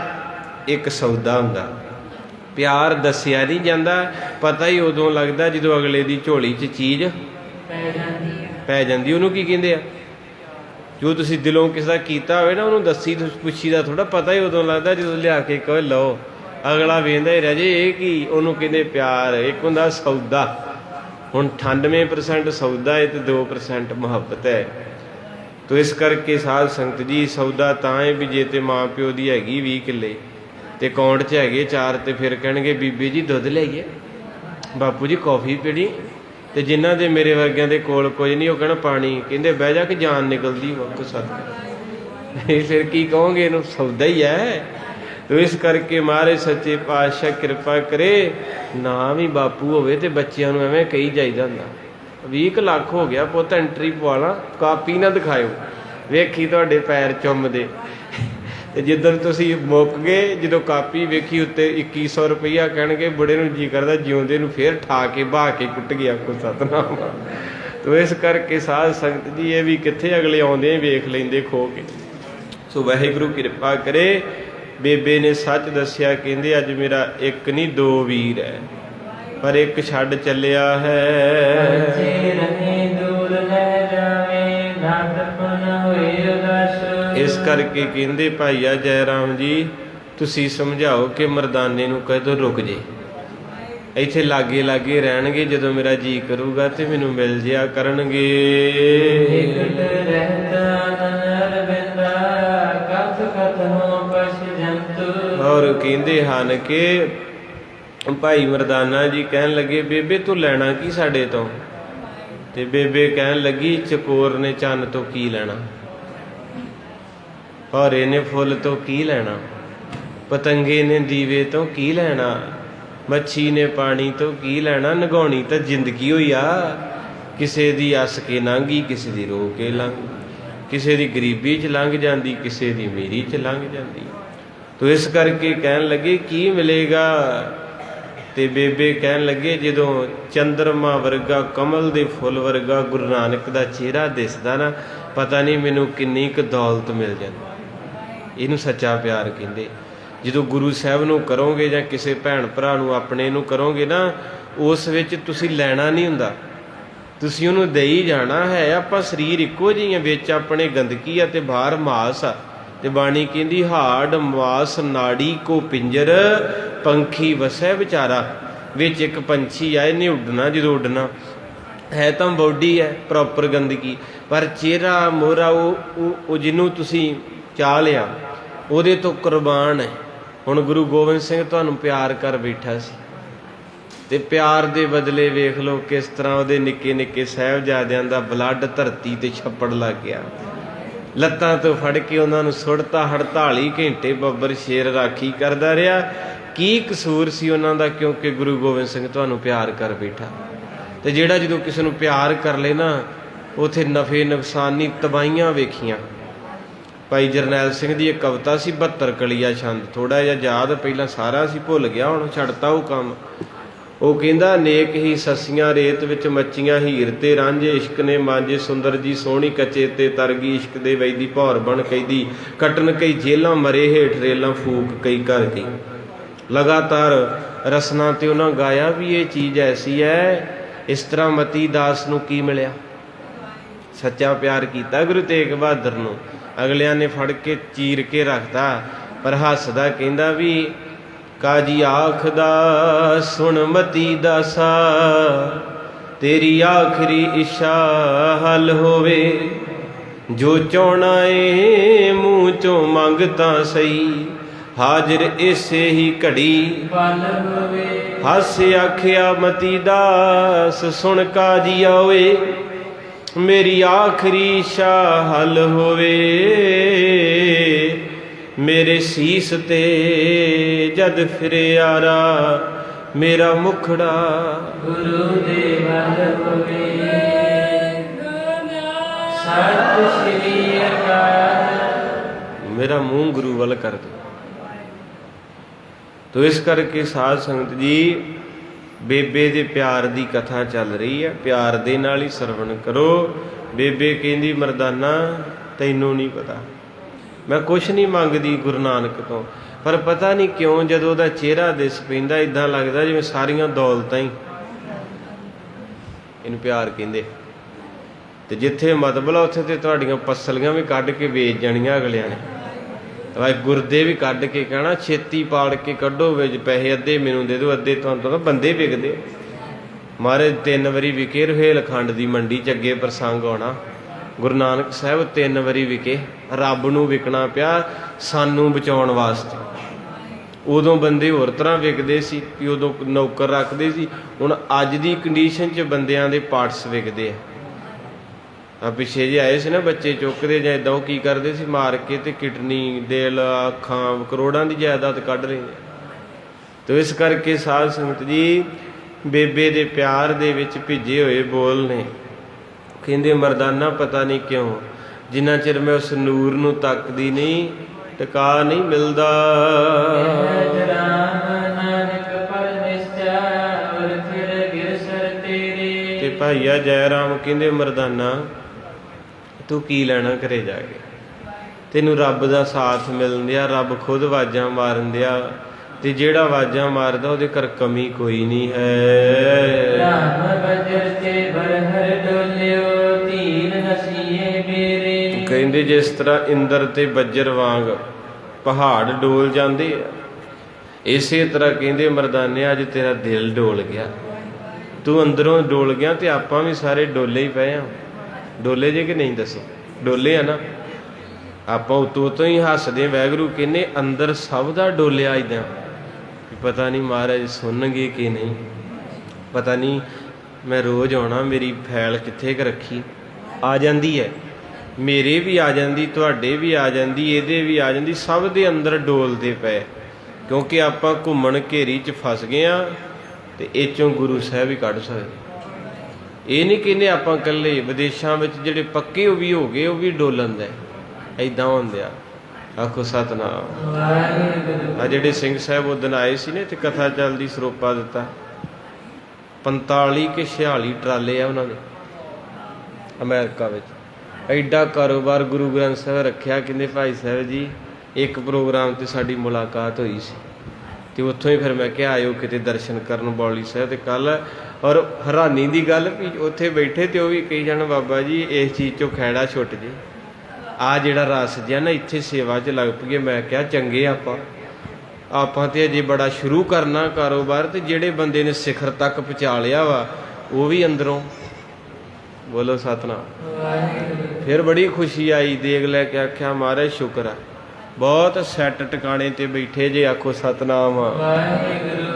ਇੱਕ ਸੌਦਾ ਹੁੰਦਾ। ਪਿਆਰ ਦੱਸਿਆ ਨਹੀਂ ਜਾਂਦਾ, ਪਤਾ ਹੀ ਉਦੋਂ ਲੱਗਦਾ ਜਦੋਂ ਅਗਲੇ ਦੀ ਝੋਲੀ 'ਚ ਚੀਜ਼ ਪੈ ਜਾਂਦੀ। ਉਹਨੂੰ ਕੀ ਕਹਿੰਦੇ ਆ? ਜੋ ਤੁਸੀਂ ਦਿਲੋਂ ਕਿਸੇ ਦਾ ਕੀਤਾ ਹੋਵੇ ਨਾ, ਉਹਨੂੰ ਦੱਸੀ ਪੁੱਛੀ ਦਾ ਥੋੜਾ, ਪਤਾ ਹੀ ਉਦੋਂ ਲੱਗਦਾ ਜਦੋਂ ਲਿਆ ਕੇ ਕਹੋ ਲਓ। ਅਗਲਾ ਵੇਂਦਾ ਹੀ ਰਹਿ ਜੇ ਇਹ ਕੀ, ਉਹਨੂੰ ਕਹਿੰਦੇ ਪਿਆਰ। ਇੱਕ ਹੁੰਦਾ ਸੌਦਾ। ਹੁਣ 98% ਸੌਦਾ ਹੈ ਤੇ 2% ਮੁਹੱਬਤ ਹੈ। ਤੋ ਇਸ ਕਰਕੇ ਸਾਧ ਸੰਗਤ ਜੀ ਸੌਦਾ ਤਾਂ ਹੈ ਵੀ ਜੇ ਤੇ ਮਾਂ ਪਿਓ ਦੀ ਹੈਗੀ 20 ਕਿੱਲੇ ਤੇ ਅਕਾਊਂਟ 'ਚ ਹੈਗੇ 4, ਤੇ ਫਿਰ ਕਹਿਣਗੇ ਬੀਬੀ ਜੀ ਦੁੱਧ ਲਿਆਈਏ, ਬਾਪੂ ਜੀ ਕੌਫੀ ਪੀਣੀ। ਤੇ ਜਿਨ੍ਹਾਂ ਦੇ ਮੇਰੇ ਵਰਗਿਆਂ ਦੇ ਕੋਲ ਕੁਝ ਨਹੀਂ, ਉਹ ਕਹਿਣਾ ਪਾਣੀ। ਕਹਿੰਦੇ ਬਹਿ ਜਾ ਕੇ ਜਾਨ ਨਿਕਲਦੀ ਵਕਤ ਸਤ। ਇਹ ਫਿਰ ਕੀ ਕਹੋਗੇ? ਇਹਨੂੰ ਸੌਦਾ ਹੀ ਹੈ। ਤੋ ਇਸ ਕਰਕੇ ਮਹਾਰਾਜ ਸੱਚੇ ਪਾਤਸ਼ਾਹ ਕਿਰਪਾ ਕਰੇ, ਨਾ ਵੀ ਬਾਪੂ ਹੋਵੇ ਤੇ ਬੱਚਿਆਂ ਨੂੰ ਐਵੇਂ ਕਹੀ ਜਾਈਦਾ ਹੁੰਦਾ 20 ਲੱਖ ਹੋ ਗਿਆ ਪੁੱਤ, ਐਂਟਰੀ ਪਵਾ ਲਾ, ਕਾਪੀ ਨਾ ਦਿਖਾਇਓ, ਵੇਖੀ ਤੁਹਾਡੇ ਪੈਰ ਚੁੰਮਦੇ। ਤੇ ਜਿੱਦਣ ਤੁਸੀਂ ਮੁੱਕ ਗਏ, ਜਦੋਂ ਕਾਪੀ ਵੇਖੀ ਉੱਤੇ 2100 ਰੁਪਈਆ, ਕਹਿਣਗੇ ਬੁੜੇ ਨੂੰ ਜੀ ਕਰਦਾ ਜਿਉਂਦੇ ਨੂੰ ਫੇਰ ਠਾ ਕੇ ਬਹਾ ਕੇ ਕੁੱਟ ਗਿਆ। ਕੋ ਸਤਨਾਮ। ਤੋ ਇਸ ਕਰਕੇ ਸਾਧ ਸੰਗਤ ਜੀ ਇਹ ਵੀ ਕਿੱਥੇ ਅਗਲੇ ਆਉਂਦੇ ਵੇਖ ਲੈਂਦੇ ਖੋ ਕੇ। ਸੋ ਵਾਹਿਗੁਰੂ ਕਿਰਪਾ ਕਰੇ। ਬੇਬੇ ਨੇ ਸੱਚ ਦੱਸਿਆ, ਕਹਿੰਦੇ ਅੱਜ ਮੇਰਾ ਇੱਕ ਨਹੀਂ 2 ਵੀਰ ਹੈ, ਪਰ ਇੱਕ ਛੱਡ ਚੱਲਿਆ ਹੈ। ਇਸ ਕਰਕੇ ਕਹਿੰਦੇ ਭਾਈਆ ਜੈ ਰਾਮ ਜੀ ਤੁਸੀਂ ਸਮਝਾਓ ਕਿ ਮਰਦਾਨੇ ਨੂੰ ਕਦੋਂ ਰੁਕ ਜੇ। ਇੱਥੇ ਲਾਗੇ ਲਾਗੇ ਰਹਿਣਗੇ, ਜਦੋਂ ਮੇਰਾ ਜੀ ਕਰੂਗਾ ਤੇ ਮੈਨੂੰ ਮਿਲ ਜਿਆ ਕਰਨਗੇ। ਔਰ ਕਹਿੰਦੇ ਹਨ ਕਿ ਭਾਈ ਮਰਦਾਨਾ ਜੀ ਕਹਿਣ ਲੱਗੇ ਬੇਬੇ ਤੂੰ ਲੈਣਾ ਕੀ ਸਾਡੇ ਤੋਂ? ਤੇ ਬੇਬੇ ਕਹਿਣ ਲੱਗੀ ਚਕੋਰ ਨੇ ਚੰਨ ਤੋਂ ਕੀ ਲੈਣਾ, ਹੌਰੇ ਨੇ ਫੁੱਲ ਤੋਂ ਕੀ ਲੈਣਾ, ਪਤੰਗੇ ਨੇ ਦੀਵੇ ਤੋਂ ਕੀ ਲੈਣਾ, ਮੱਛੀ ਨੇ ਪਾਣੀ ਤੋਂ ਕੀ ਲੈਣਾ। ਨਗਾਉਣੀ ਤਾਂ ਜ਼ਿੰਦਗੀ ਹੋਈ ਆ, ਕਿਸੇ ਦੀ ਅੱਸ ਕੇ ਲੰਘੀ, ਕਿਸੇ ਦੀ ਰੋ ਕੇ ਲੰਘ, ਕਿਸੇ ਦੀ ਗਰੀਬੀ 'ਚ ਲੰਘ ਜਾਂਦੀ, ਕਿਸੇ ਦੀ ਅਮੀਰੀ 'ਚ ਲੰਘ ਜਾਂਦੀ। ਤੋ ਇਸ ਕਰਕੇ ਕਹਿਣ ਲੱਗੇ ਕੀ ਮਿਲੇਗਾ? ਤੇ ਬੇਬੇ ਕਹਿਣ ਲੱਗੇ ਜਦੋਂ ਚੰਦਰਮਾ ਵਰਗਾ, ਕਮਲ ਦੇ ਫੁੱਲ ਵਰਗਾ ਗੁਰੂ ਨਾਨਕ ਦਾ ਚਿਹਰਾ ਦਿਸਦਾ ਨਾ, ਪਤਾ ਨਹੀਂ ਮੈਨੂੰ ਕਿੰਨੀ ਕੁ ਦੌਲਤ ਮਿਲ ਜਾਂਦੀ। ਇਹਨੂੰ ਸੱਚਾ ਪਿਆਰ ਕਹਿੰਦੇ। ਜਦੋਂ ਗੁਰੂ ਸਾਹਿਬ ਨੂੰ ਕਰੋਗੇ ਜਾਂ ਕਿਸੇ ਭੈਣ ਭਰਾ ਨੂੰ ਆਪਣੇ ਨੂੰ ਕਰੋਗੇ ਨਾ, ਉਸ ਵਿੱਚ ਤੁਸੀਂ ਲੈਣਾ ਨਹੀਂ ਹੁੰਦਾ, ਤੁਸੀਂ ਉਹਨੂੰ ਦੇਈ ਜਾਣਾ ਹੈ। ਆਪਾਂ ਸਰੀਰ ਇੱਕੋ ਜਿਹੇ, ਵਿੱਚ ਆਪਣੇ ਗੰਦਗੀ ਆ ਤੇ ਬਾਹਰ ਮਾਸ ਆ। ਤੇ ਬਾਣੀ ਕਹਿੰਦੀ ਹਾੜ ਮਾਸ ਨਾੜੀ ਕੋ ਪਿੰਜਰ, ਪੰਖੀ ਵਸੈ ਵਿਚਾਰਾ। ਵਿੱਚ ਇੱਕ ਪੰਛੀ ਆ, ਇਹਨੇ ਉੱਡਣਾ, ਜਦੋਂ ਉੱਡਣਾ ਹੈ ਤਾਂ ਬੋਡੀ ਹੈ ਪ੍ਰੋਪਰ ਗੰਦਗੀ, ਪਰ ਚਿਹਰਾ ਮੋਹਰਾ ਉਹ ਜਿਹਨੂੰ ਤੁਸੀਂ ਚਾਹ ਲਿਆ ਉਹਦੇ ਤੋਂ ਕੁਰਬਾਨ ਹੈ। ਹੁਣ ਗੁਰੂ ਗੋਬਿੰਦ ਸਿੰਘ ਤੁਹਾਨੂੰ ਪਿਆਰ ਕਰ ਬੈਠਾ ਸੀ ਤੇ ਪਿਆਰ ਦੇ ਬਦਲੇ ਵੇਖ ਲਓ ਕਿਸ ਤਰ੍ਹਾਂ ਉਹਦੇ ਨਿੱਕੇ ਨਿੱਕੇ ਸਾਹਿਬਜ਼ਾਦਿਆਂ ਦਾ ਬਲੱਡ ਧਰਤੀ ਤੇ ਛੱਪੜ ਲੱਗ ਗਿਆ। ਲੱਤਾਂ ਤੋਂ ਫੜ ਕੇ ਉਹਨਾਂ ਨੂੰ ਸੁੱਟਤਾ। 48 ਘੰਟੇ ਬੱਬਰ ਸ਼ੇਰ ਰਾਖੀ ਕਰਦਾ ਰਿਹਾ। ਕੀ ਕਸੂਰ ਸੀ ਉਹਨਾਂ ਦਾ? ਕਿਉਂਕਿ ਗੁਰੂ ਗੋਬਿੰਦ ਸਿੰਘ ਤੁਹਾਨੂੰ ਪਿਆਰ ਕਰ ਬੈਠਾ। ਤੇ ਜਿਹੜਾ ਜਦੋਂ ਕਿਸੇ ਨੂੰ ਪਿਆਰ ਕਰ ਲੇ ਨਾ, ਉਥੇ ਨਫੇ ਨੁਕਸਾਨੀ ਤਬਾਹੀਆਂ ਵੇਖੀਆਂ। ਭਾਈ ਜਰਨੈਲ ਸਿੰਘ ਦੀ ਇੱਕ ਕਵਿਤਾ ਸੀ 72 ਕਲੀਆ ਛੰਦ, ਥੋੜਾ ਜਿਹਾ ਯਾਦ, ਪਹਿਲਾਂ ਸਾਰਾ ਸੀ ਭੁੱਲ ਗਿਆ, ਹੁਣ ਛੱਡਤਾ ਉਹ ਕੰਮ। ਉਹ ਕਹਿੰਦਾ ਨੇਕ ਹੀ ਸੱਸੀਆਂ ਰੇਤ ਵਿੱਚ ਮੱਚੀਆਂ, ਹੀਰ ਤੇ ਰਾਂਝੇ ਇਸ਼ਕ ਨੇ ਮਾਂਜੇ, ਸੁੰਦਰ ਜੀ ਸੋਹਣੀ ਕੱਚੇ ਤੇ ਤਰਗੀ, ਇਸ਼ਕ ਦੇ ਵੈਦੀ ਭੌਰ ਬਣ ਕੈਦੀ, ਕੱਟਣ ਕਈ ਜੇਲਾਂ ਮਰੇ ਹੇਠ ਰੇਲਾਂ ਫੂਕ ਕਈ ਘਰ ਗਈ। ਲਗਾਤਾਰ ਰਸਨਾ ਤੇ ਉਹਨਾਂ ਗਾਇਆ ਵੀ ਇਹ ਚੀਜ਼ ਐਸੀ ਹੈ। ਇਸ ਤਰ੍ਹਾਂ ਮਤੀ ਦਾਸ ਨੂੰ ਕੀ ਮਿਲਿਆ? ਸੱਚਾ ਪਿਆਰ ਕੀਤਾ ਗੁਰੂ ਤੇਗ ਬਹਾਦਰ ਨੂੰ। ਅਗਲਿਆਂ ਨੇ ਫੜ ਕੇ ਚੀਰ ਕੇ ਰੱਖਦਾ, ਪਰ ਹੱਸਦਾ ਕਹਿੰਦਾ ਵੀ ਕਾਜੀ ਆਖਦਾ ਸੁਣ ਮਤੀ ਦਾਸਾ, ਤੇਰੀ ਆਖਰੀ ਇੱਛਾ ਹੱਲ ਹੋਵੇ, ਜੋ ਚਾਹੁਣਾ ਏ ਮੂੰਹ ਚੋਂ ਮੰਗ ਤਾਂ ਸਹੀ, ਹਾਜ਼ਰ ਇਸੇ ਹੀ ਘੜੀ ਪਲ ਹੋਵੇ। ਹੱਸ ਆਖਿਆ ਮਤੀ ਦਾਸ ਸੁਣ ਕਾਜੀ ਓਏ, ਮੇਰੀ ਆਖਰੀ ਇੱਛਾ ਹੱਲ ਹੋਵੇ, ਮੇਰੇ ਸੀਸ ਤੇ ਜਦ ਫਿਰੇ ਯਾਰਾ, ਮੇਰਾ ਮੁਖੜਾ ਗੁਰੂ ਦੇ ਵੱਲ ਹੋਵੇ। ਸਤਿ ਸ੍ਰੀ ਅਕਾਲ। ਮੇਰਾ ਮੂੰਹ ਗੁਰੂ ਵੱਲ ਕਰ ਦੇ। ਤੋ ਇਸ ਕਰਕੇ ਸਾਧ ਸੰਗਤ ਜੀ, ਬੇਬੇ ਦੇ ਪਿਆਰ ਦੀ ਕਥਾ ਚੱਲ ਰਹੀ ਹੈ। ਪਿਆਰ ਦੇ ਨਾਲ ਹੀ ਸਰਵਣ ਕਰੋ। ਬੇਬੇ ਕਹਿੰਦੀ ਮਰਦਾਨਾ ਤੈਨੂੰ ਨਹੀਂ ਪਤਾ, ਮੈਂ ਕੁਛ ਨਹੀਂ ਮੰਗਦੀ ਗੁਰੂ ਨਾਨਕ ਤੋਂ, ਪਰ ਪਤਾ ਨਹੀਂ ਕਿਉਂ ਜਦੋਂ ਉਹਦਾ ਚਿਹਰਾ ਦਿਸ ਪੈਂਦਾ ਇਦਾਂ ਲੱਗਦਾ ਜਿਵੇਂ ਸਾਰੀਆਂ ਦੌਲਤਾਂ ਹੀ ਇਹਨੂੰ ਪਿਆਰ ਕਹਿੰਦੇ। ਤੇ ਜਿੱਥੇ ਮਤਲਬ ਉੱਥੇ ਤੇ ਤੁਹਾਡੀਆਂ ਪਸਲੀਆਂ ਵੀ ਕੱਢ ਕੇ ਵੇਚ ਜਾਣੀਆਂ ਅਗਲਿਆਂ ਨੇ, ਗੁਰਦੇ ਵੀ ਕੱਢ ਕੇ ਕਹਿਣਾ ਛੇਤੀ ਪਾੜ ਕੇ ਕੱਢੋ ਵਿੱਚ ਪੈਸੇ, ਅੱਧੇ ਮੈਨੂੰ ਦੇ ਦਿਓ, ਅੱਧੇ ਤੁਹਾਨੂੰ ਪਤਾ ਬੰਦੇ ਵਿਕਦੇ। ਮਹਾਰਾਜ 3 ਵਾਰੀ ਵਿਕੇ ਰੁਹੇਲਖੰਡ ਦੀ ਮੰਡੀ 'ਚ, ਅੱਗੇ ਪ੍ਰਸੰਗ ਆਉਣਾ। ਗੁਰੂ ਨਾਨਕ ਸਾਹਿਬ 3 ਵਾਰੀ ਵਿਕੇ, ਰੱਬ ਨੂੰ ਵਿਕਣਾ ਪਿਆ ਸਾਨੂੰ ਬਚਾਉਣ ਵਾਸਤੇ। ਉਦੋਂ ਬੰਦੇ ਹੋਰ ਤਰ੍ਹਾਂ ਵਿਕਦੇ ਸੀ ਕਿ ਉਦੋਂ ਨੌਕਰ ਰੱਖਦੇ ਸੀ। ਹੁਣ ਅੱਜ ਦੀ ਕੰਡੀਸ਼ਨ 'ਚ ਬੰਦਿਆਂ ਦੇ ਪਾਰਟਸ ਵਿਕਦੇ ਆ। ਪਿੱਛੇ ਜੇ ਆਏ ਸੀ ਨਾ ਬੱਚੇ ਚੁੱਕਦੇ ਜਾਂ ਇੱਦਾਂ, ਉਹ ਕੀ ਕਰਦੇ ਸੀ? ਮਾਰ ਕੇ ਤੇ ਕਿਡਨੀ, ਦਿਲ, ਅੱਖਾਂ, ਕਰੋੜਾਂ ਦੀ ਜਾਇਦਾਦ ਕੱਢ ਰਹੇ ਨੇ। ਤੇ ਇਸ ਕਰਕੇ ਸਾਧ ਸੰਗਤ ਜੀ, ਬੇਬੇ ਦੇ ਪਿਆਰ ਦੇ ਵਿੱਚ ਭਿੱਜੇ ਹੋਏ ਬੋਲ ਨੇ। ਕਹਿੰਦੇ ਮਰਦਾਨਾ ਪਤਾ ਨਹੀਂ ਕਿਉਂ ਜਿੰਨਾ ਚਿਰ ਮੈਂ ਉਸ ਨੂਰ ਨੂੰ ਤੱਕਦੀ ਨਹੀਂ, ਟਿਕਾ ਨਹੀਂ ਮਿਲਦਾ। ਤੇ ਭਾਈਆ ਜੈ ਰਾਮ ਕਹਿੰਦੇ ਮਰਦਾਨਾ ਤੂੰ ਕੀ ਲੈਣਾ ਘਰੇ ਜਾ ਕੇ? ਤੈਨੂੰ ਰੱਬ ਦਾ ਸਾਥ ਮਿਲਣ ਦਿਆ, ਰੱਬ ਖੁਦ ਆਵਾਜ਼ਾਂ ਮਾਰਨ ਦਿਆ, ਤੇ ਜਿਹੜਾ ਆਵਾਜ਼ਾਂ ਮਾਰਦਾ ਉਹਦੇ ਘਰ ਕਮੀ ਕੋਈ ਨਹੀਂ ਹੈ। ਕਹਿੰਦੇ ਜਿਸ ਤਰ੍ਹਾਂ ਇੰਦਰ ਤੇ ਬੱਜਰ ਵਾਂਗ ਪਹਾੜ ਡੋਲ ਜਾਂਦੇ ਆ, ਇਸੇ ਤਰ੍ਹਾਂ ਕਹਿੰਦੇ ਮਰਦਾਨੇ ਅੱਜ ਤੇਰਾ ਦਿਲ ਡੋਲ ਗਿਆ, ਤੂੰ ਅੰਦਰੋਂ ਡੋਲ ਗਿਆ, ਤੇ ਆਪਾਂ ਵੀ ਸਾਰੇ ਡੋਲੇ ਹੀ ਪਏ ਆ। ਡੋਲੇ ਜੇ ਕਿ ਨਹੀਂ? ਦੱਸੋ ਡੋਲੇ ਆ ਨਾ। ਆਪਾਂ ਉਤੋਂ ਹੀ ਹੱਸਦੇ ਵਾਹਿਗੁਰੂ ਕਹਿੰਦੇ ਅੰਦਰ ਸਭ ਦਾ ਡੋਲਿਆ ਇੱਦਾਂ, ਪਤਾ ਨਹੀਂ ਮਹਾਰਾਜ ਸੁਣਨਗੇ ਕਿ ਨਹੀਂ, ਪਤਾ ਨਹੀਂ। ਮੈਂ ਰੋਜ਼ ਆਉਣਾ, ਮੇਰੀ ਫੈਲ ਕਿੱਥੇ ਕੁ ਰੱਖੀ, ਆ ਜਾਂਦੀ ਹੈ, ਮੇਰੇ ਵੀ ਆ ਜਾਂਦੀ, ਤੁਹਾਡੇ ਵੀ ਆ ਜਾਂਦੀ, ਇਹਦੇ ਵੀ ਆ ਜਾਂਦੀ, ਸਭ ਦੇ ਅੰਦਰ ਡੋਲਦੇ ਪਏ, ਕਿਉਂਕਿ ਆਪਾਂ ਘੁੰਮਣ ਘੇਰੀ 'ਚ ਫਸ ਗਏ ਆ। ਤੇ ਇਹ 'ਚੋਂ ਗੁਰੂ ਸਾਹਿਬ ਹੀ ਕੱਢ ਸਕਦੇ। ਇਹ ਨਹੀਂ ਕਹਿੰਦੇ ਆਪਾਂ ਇਕੱਲੇ, ਵਿਦੇਸ਼ਾਂ ਵਿੱਚ ਜਿਹੜੇ ਪੱਕੇ ਉਹ ਵੀ ਹੋ ਗਏ, ਉਹ ਵੀ ਡੋਲਣ ਦੇ ਏਦਾਂ ਹੁੰਦੇ ਆ। ਆਖੋ ਸਤਿਨਾਮ। ਆ ਜਿਹੜੇ ਸਿੰਘ ਸਾਹਿਬ ਉਹ ਦਿਨ ਆਏ ਸੀ ਨੇ, ਤੇ ਕਥਾ ਚੱਲਦੀ, ਸਰੋਪਾ ਦਿੱਤਾ। 45 ਕਿ 46 ਟਰਾਲੇ ਆ ਉਹਨਾਂ ਦੇ ਅਮਰੀਕਾ ਵਿੱਚ। ਐਡਾ ਕਾਰੋਬਾਰ ਗੁਰੂ ਗ੍ਰੰਥ ਸਾਹਿਬ ਰੱਖਿਆ। ਕਹਿੰਦੇ ਭਾਈ ਸਾਹਿਬ ਜੀ ਇੱਕ ਪ੍ਰੋਗਰਾਮ ਤੇ ਸਾਡੀ ਮੁਲਾਕਾਤ ਹੋਈ ਸੀ, ਤੇ ਉੱਥੋਂ ਹੀ ਫਿਰ ਮੈਂ ਕਿਹਾ ਆਇਓ ਕਿਤੇ ਦਰਸ਼ਨ ਕਰਨ ਬੌਲੀ ਸਾਹਿਬ। ਤੇ ਕੱਲ ਔਰ ਹੈਰਾਨੀ ਦੀ ਗੱਲ ਵੀ ਉੱਥੇ ਬੈਠੇ ਤੇ ਉਹ ਵੀ ਕਹੀ ਜਾਣ ਬਾਬਾ ਜੀ ਇਸ ਚੀਜ਼ 'ਚੋਂ ਖਹਿੜਾ ਛੁੱਟ ਜੇ, ਆ ਜਿਹੜਾ ਰਸ ਜਿਹਾ ਨਾ ਇੱਥੇ ਸੇਵਾ 'ਚ ਲੱਗ ਪਈਏ। ਮੈਂ ਕਿਹਾ ਚੰਗੇ ਆਪਾਂ ਤੇ ਅਜੇ ਬੜਾ ਸ਼ੁਰੂ ਕਰਨਾ ਕਾਰੋਬਾਰ, ਤੇ ਜਿਹੜੇ ਬੰਦੇ ਨੇ ਸਿਖਰ ਤੱਕ ਪਹੁੰਚਾ ਲਿਆ ਵਾ ਉਹ ਵੀ ਅੰਦਰੋਂ ਬੋਲੋ ਸਤਿਨਾਮ। ਫਿਰ ਬੜੀ ਖੁਸ਼ੀ ਆਈ, ਦੇਖ ਲੈ ਕੇ ਆਖਿਆ ਮਹਾਰਾਜ ਸ਼ੁਕਰ ਆ, ਬਹੁਤ ਸੈੱਟ ਟਿਕਾਣੇ ਤੇ ਬੈਠੇ ਜੇ। ਆਖੋ ਸਤਿਨਾਮ।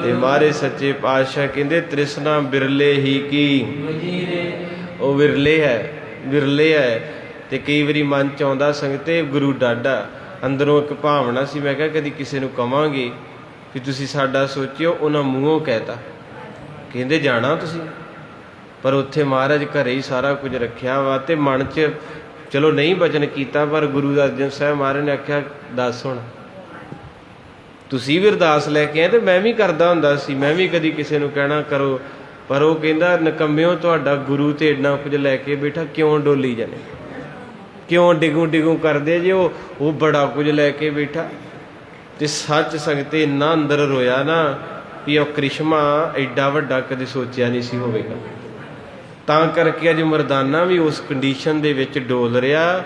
ਤੇ ਮਹਾਰਾਜ ਸੱਚੇ ਪਾਤਸ਼ਾਹ ਕਹਿੰਦੇ ਤ੍ਰਿਸ਼ਨਾ ਬਿਰਲੇ ਹੀ ਕੀ ਵਜੀਰੇ ਉਹ ਵਿਰਲੇ ਹੈ। ਤੇ ਕਈ ਵਾਰੀ ਮਨ ਚ ਆਉਂਦਾ ਸੰਗਤੇ ਗੁਰੂ ਡਾਢਾ ਅੰਦਰੋਂ ਇੱਕ ਭਾਵਨਾ ਸੀ, ਮੈਂ ਕਿਹਾ ਕਦੀ ਕਿਸੇ ਨੂੰ ਕਵਾਂਗੇ ਕਿ ਤੁਸੀਂ ਸਾਡਾ ਸੋਚਿਓ, ਉਹਨਾਂ ਮੂੰਹੋਂ ਕਹਿਤਾ ਕਹਿੰਦੇ ਜਾਣਾ ਤੁਸੀਂ, ਪਰ ਉੱਥੇ ਮਹਾਰਾਜ ਘਰੇ ਹੀ ਸਾਰਾ ਕੁਝ ਰੱਖਿਆ ਵਾ ਤੇ ਮਨ ਚ ਚਲੋ ਨਹੀਂ ਬਚਨ ਕੀਤਾ, ਪਰ ਗੁਰੂ ਅਰਜਨ ਸਾਹਿਬ ਮਹਾਰਾਜ ਨੇ ਆਖਿਆ ਦੱਸ ਹੁਣ ਤੁਸੀਂ ਵੀ ਅਰਦਾਸ ਲੈ ਕੇ ਆਏ ਤੇ ਮੈਂ ਵੀ ਕਰਦਾ ਹੁੰਦਾ ਸੀ, ਮੈਂ ਵੀ ਕਦੀ ਕਿਸੇ ਨੂੰ ਕਹਿਣਾ ਕਰੋ, ਪਰ ਉਹ ਕਹਿੰਦਾ ਨਕੰਮਿਓ ਤੁਹਾਡਾ ਗੁਰੂ ਤੇ ਇੰਨਾ ਕੁਝ ਲੈ ਕੇ ਬੈਠਾ, ਕਿਉਂ ਡੋਲੀ ਜਾਣੇ, ਕਿਉਂ ਡਿਗੂ ਕਰਦੇ ਜੇ, ਉਹ ਬੜਾ ਕੁਝ ਲੈ ਕੇ ਬੈਠਾ। ਤੇ ਸੱਚ ਸੰਗਤੇ ਇੰਨਾ ਅੰਦਰ ਰੋਇਆ ਨਾ ਵੀ ਉਹ ਕ੍ਰਿਸ਼ਮਾ ਐਡਾ ਵੱਡਾ ਕਦੇ ਸੋਚਿਆ ਨਹੀਂ ਸੀ ਹੋਵੇਗਾ। ਤਾਂ ਕਰਕੇ ਅੱਜ ਮਰਦਾਨਾ ਵੀ ਉਸ ਕੰਡੀਸ਼ਨ ਦੇ ਵਿੱਚ ਡੋਲ ਰਿਹਾ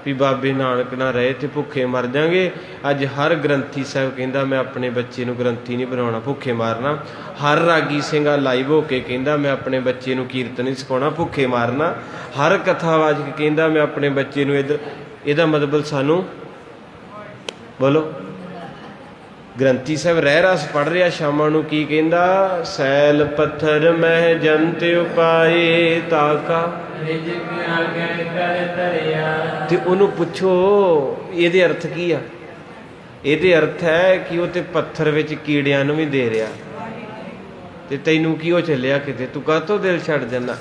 ਵੀ ਬਾਬੇ ਨਾਨਕ ਨਾ ਰਹੇ ਤੇ ਭੁੱਖੇ ਮਰ ਜਾਵਾਂਗੇ। ਅੱਜ ਹਰ ਗ੍ਰੰਥੀ ਸਾਹਿਬ ਕਹਿੰਦਾ ਮੈਂ ਆਪਣੇ ਬੱਚੇ ਨੂੰ ਗ੍ਰੰਥੀ ਨਹੀਂ ਬਣਾਉਣਾ, ਭੁੱਖੇ ਮਾਰਨਾ। ਹਰ ਰਾਗੀ ਸਿੰਘਾ ਲਾਈਵ ਹੋ ਕੇ ਕਹਿੰਦਾ ਮੈਂ ਆਪਣੇ ਬੱਚੇ ਨੂੰ ਕੀਰਤਨ ਨਹੀਂ ਸਿਖਾਉਣਾ, ਭੁੱਖੇ ਮਾਰਨਾ। ਹਰ ਕਥਾਵਾਚਕ ਕਹਿੰਦਾ ਮੈਂ ਆਪਣੇ ਬੱਚੇ ਨੂੰ ਇੱਧਰ, ਇਹਦਾ ਮਤਲਬ ਸਾਨੂੰ ਬੋਲੋ ਗ੍ਰੰਥੀ ਸਾਹਿਬ ਰਹਿ ਰਸ ਪੜ੍ਹ ਰਿਹਾ ਸ਼ਾਮਾਂ ਨੂੰ, ਕੀ ਕਹਿੰਦਾ ਸੈਲ ਪੱਥਰ ਮਹਿ ਜੰਤ ਉਪਾਏ ਤਾਕਾ ਰਿਜਕ ਆਗੇ ਕਰ ਧਰਿਆ। ਤੇ ਉਹਨੂੰ ਪੁੱਛੋ ਇਹਦੇ ਅਰਥ ਕੀ ਆ? ਇਹਦੇ ਅਰਥ ਹੈ ਕਿ ਉਹ ਤੇ ਪੱਥਰ ਵਿੱਚ ਕੀੜਿਆਂ ਨੂੰ ਵੀ ਦੇ ਰਿਹਾ, ਤੇ ਤੈਨੂੰ ਕੀ ਉਹ ਚੱਲਿਆ ਕਿਤੇ, ਤੂੰ ਕਾਹਤੋਂ ਦਿਲ ਛੱਡ ਜਾਂਦਾ।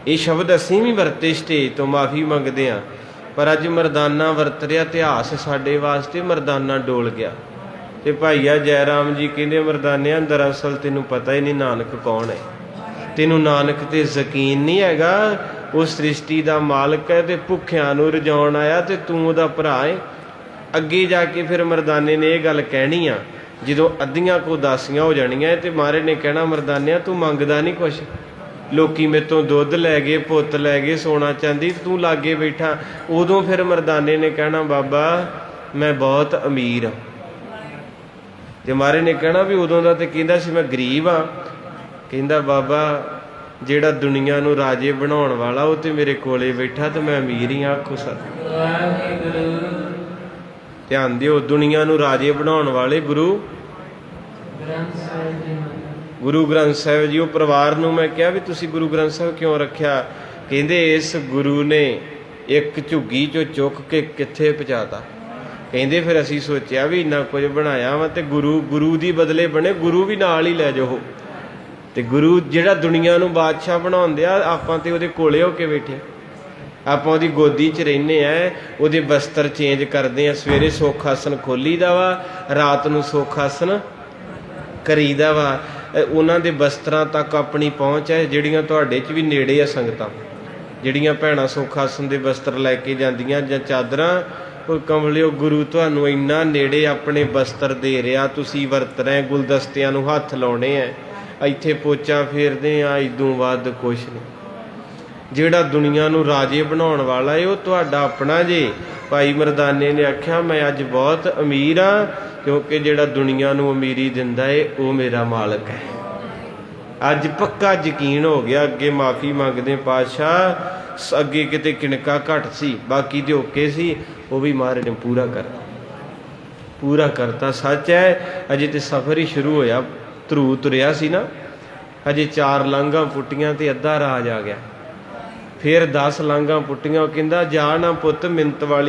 ਇਹ ਸ਼ਬਦ ਅਸੀਂ ਵੀ ਵਰਤੇ, ਸਟੇਜ ਤੋਂ ਮਾਫੀ ਮੰਗਦੇ ਹਾਂ, ਪਰ ਅੱਜ ਮਰਦਾਨਾ ਵਰਤ ਰਿਹਾ। ਇਤਿਹਾਸ ਸਾਡੇ ਵਾਸਤੇ ਮਰਦਾਨਾ ਡੋਲ ਗਿਆ। ਤੇ ਭਾਈਆ ਜੈ ਰਾਮ ਜੀ ਕਹਿੰਦੇ ਮਰਦਾਨਿਆਂ ਦਰਅਸਲ ਤੈਨੂੰ ਪਤਾ ਹੀ ਨਹੀਂ ਨਾਨਕ ਕੌਣ ਹੈ, ਤੈਨੂੰ ਨਾਨਕ ਤੇ ਯਕੀਨ ਨਹੀਂ ਹੈਗਾ। ਉਹ ਸ੍ਰਿਸ਼ਟੀ ਦਾ ਮਾਲਕ ਹੈ ਤੇ ਭੁੱਖਿਆਂ ਨੂੰ ਰਜਾਉਣ ਆਇਆ, ਤੇ ਤੂੰ ਉਹਦਾ ਭਰਾ ਹੈ। ਅੱਗੇ ਜਾ ਕੇ ਫਿਰ ਮਰਦਾਨੇ ਨੇ ਇਹ ਗੱਲ ਕਹਿਣੀ ਆ, ਜਦੋਂ ਅੱਧੀਆਂ ਕੋ ਦਾਸੀਆਂ ਹੋ ਜਾਣੀਆਂ ਤੇ ਮਹਾਰਾਜ ਨੇ ਕਹਿਣਾ ਮਰਦਾਨਿਆਂ ਤੂੰ ਮੰਗਦਾ ਨਹੀਂ ਕੁਛ, ਲੋਕੀ ਮੇਰੇ ਤੋਂ ਦੁੱਧ ਲੈ ਗਏ, ਪੁੱਤ ਲੈ ਗਏ, ਸੋਨਾ ਚਾਂਦੀ, ਤੂੰ ਲਾਗੇ ਬੈਠਾ। ਉਦੋਂ ਫਿਰ ਮਰਦਾਨੇ ਨੇ ਕਹਿਣਾ ਬਾਬਾ ਮੈਂ ਬਹੁਤ ਅਮੀਰ ਹਾਂ। ਤੇ ਮਹਾਰਾਜ ਨੇ ਕਹਿਣਾ ਵੀ ਉਦੋਂ ਦਾ ਤੇ ਕਹਿੰਦਾ ਸੀ ਮੈਂ ਗਰੀਬ ਆ। ਕਹਿੰਦਾ ਬਾਬਾ ਜਿਹੜਾ ਦੁਨੀਆ ਨੂੰ ਰਾਜੇ ਬਣਾਉਣ ਵਾਲਾ ਉਹ ਤੇ ਮੇਰੇ ਕੋਲੇ ਬੈਠਾ ਤੇ ਮੈਂ ਅਮੀਰ ਹੀ ਆਖੋ ਸਰ। ਧਿਆਨ ਦਿਓ, ਦੁਨੀਆ ਨੂੰ ਰਾਜੇ ਬਣਾਉਣ ਵਾਲੇ ਗੁਰੂ ਗ੍ਰੰਥ ਸਾਹਿਬ ਜੀ। ਉਹ ਪਰਿਵਾਰ ਨੂੰ ਮੈਂ ਕਿਹਾ ਵੀ ਤੁਸੀਂ ਗੁਰੂ ਗ੍ਰੰਥ ਸਾਹਿਬ ਕਿਉਂ ਰੱਖਿਆ? ਕਹਿੰਦੇ ਇਸ ਗੁਰੂ ਨੇ ਇੱਕ ਝੁੱਗੀ ਚੋਂ ਚੁੱਕ ਕੇ ਕਿੱਥੇ ਪਹੁੰਚਾਤਾ। ਕਹਿੰਦੇ ਫਿਰ ਅਸੀਂ ਸੋਚਿਆ ਵੀ ਇੰਨਾ ਕੁਝ ਬਣਾਇਆ ਵਾ ਤੇ ਗੁਰੂ ਦੀ ਬਦਲੇ ਬਣੇ, ਗੁਰੂ ਵੀ ਨਾਲ ਹੀ ਲੈ ਜਾਓ। ਤੇ ਗੁਰੂ ਜਿਹੜਾ ਦੁਨੀਆ ਨੂੰ ਬਾਦਸ਼ਾਹ ਬਣਾਉਂਦੇ ਆ, ਆਪਾਂ ਤੇ ਉਹਦੇ ਕੋਲੇ ਹੋ ਕੇ ਬੈਠੇ, ਆਪਾਂ ਉਹਦੀ ਗੋਦੀ 'ਚ ਰਹਿੰਦੇ ਆ, ਉਹਦੇ ਬਸਤਰ ਚੇਂਜ ਕਰਦੇ ਆ। ਸਵੇਰੇ ਸੁੱਖ ਆਸਨ ਖੋਲੀਦਾ ਵਾ, ਰਾਤ ਨੂੰ ਸੁੱਖ ਆਸਨ ਕਰੀਦਾ ਵਾ। ਉਹਨਾਂ ਦੇ ਬਸਤਰਾਂ ਤੱਕ ਆਪਣੀ ਪਹੁੰਚ ਹੈ, ਜਿਹੜੀਆਂ ਤੁਹਾਡੇ 'ਚ ਵੀ ਨੇੜੇ ਆ ਸੰਗਤਾਂ, ਜਿਹੜੀਆਂ ਭੈਣਾਂ ਸੁੱਖ ਆਸਨ ਦੇ ਬਸਤਰ ਲੈ ਕੇ ਜਾਂਦੀਆਂ ਜਾਂ ਚਾਦਰਾਂ। ਉਹ ਕਮਲਿਓ ਗੁਰੂ ਤੁਹਾਨੂੰ ਇੰਨਾ ਨੇੜੇ ਆਪਣੇ ਬਸਤਰ ਦੇ ਰਿਹਾ, ਤੁਸੀਂ ਵਰਤ ਰਹੇ, ਗੁਲਦਸਤਿਆਂ ਨੂੰ ਹੱਥ ਲਾਉਣੇ ਆ, ਇੱਥੇ ਪੋਚਾ ਫੇਰਦੇ ਆ, ਇਦੋਂ ਵੱਧ ਕੁਛ ਨਹੀਂ। ਜਿਹੜਾ ਦੁਨੀਆ ਨੂੰ ਰਾਜੇ ਬਣਾਉਣ ਵਾਲਾ ਏ ਉਹ ਤੁਹਾਡਾ ਆਪਣਾ ਜੇ। ਭਾਈ ਮਰਦਾਨੇ ਨੇ ਆਖਿਆ ਮੈਂ ਅੱਜ ਬਹੁਤ ਅਮੀਰ ਹਾਂ, ਕਿਉਂਕਿ ਜਿਹੜਾ ਦੁਨੀਆ ਨੂੰ ਅਮੀਰੀ ਦਿੰਦਾ ਏ ਉਹ ਮੇਰਾ ਮਾਲਕ ਹੈ। ਅੱਜ ਪੱਕਾ ਯਕੀਨ ਹੋ ਗਿਆ। ਅੱਗੇ ਮਾਫੀ ਮੰਗਦੇ ਪਾਤਸ਼ਾਹ, ਅੱਗੇ ਕਿਤੇ ਕਿਣਕਾ ਘੱਟ ਸੀ, ਬਾਕੀ ਤੇ ਓਕੇ ਸੀ, ਉਹ ਵੀ ਮਹਾਰਾਜ ਨੇ ਪੂਰਾ ਕਰਤਾ। ਸੱਚ ਹੈ ਅਜੇ ਤੇ ਸਫ਼ਰ ਹੀ ਸ਼ੁਰੂ ਹੋਇਆ, ਧਰੂ ਤੁਰਿਆ ਸੀ ਨਾ, ਅਜੇ 4 ਲਾਂਘਾਂ ਪੁੱਟੀਆਂ ਤੇ ਅੱਧਾ ਰਾਜ ਆ ਗਿਆ। ਫਿਰ 10 ਲਾਂਘਾਂ ਪੁੱਟੀਆਂ। ਉਹ ਕਹਿੰਦਾ ਜਾ ਨਾ ਪੁੱਤ ਮਿੰਤ ਵਾਲੀ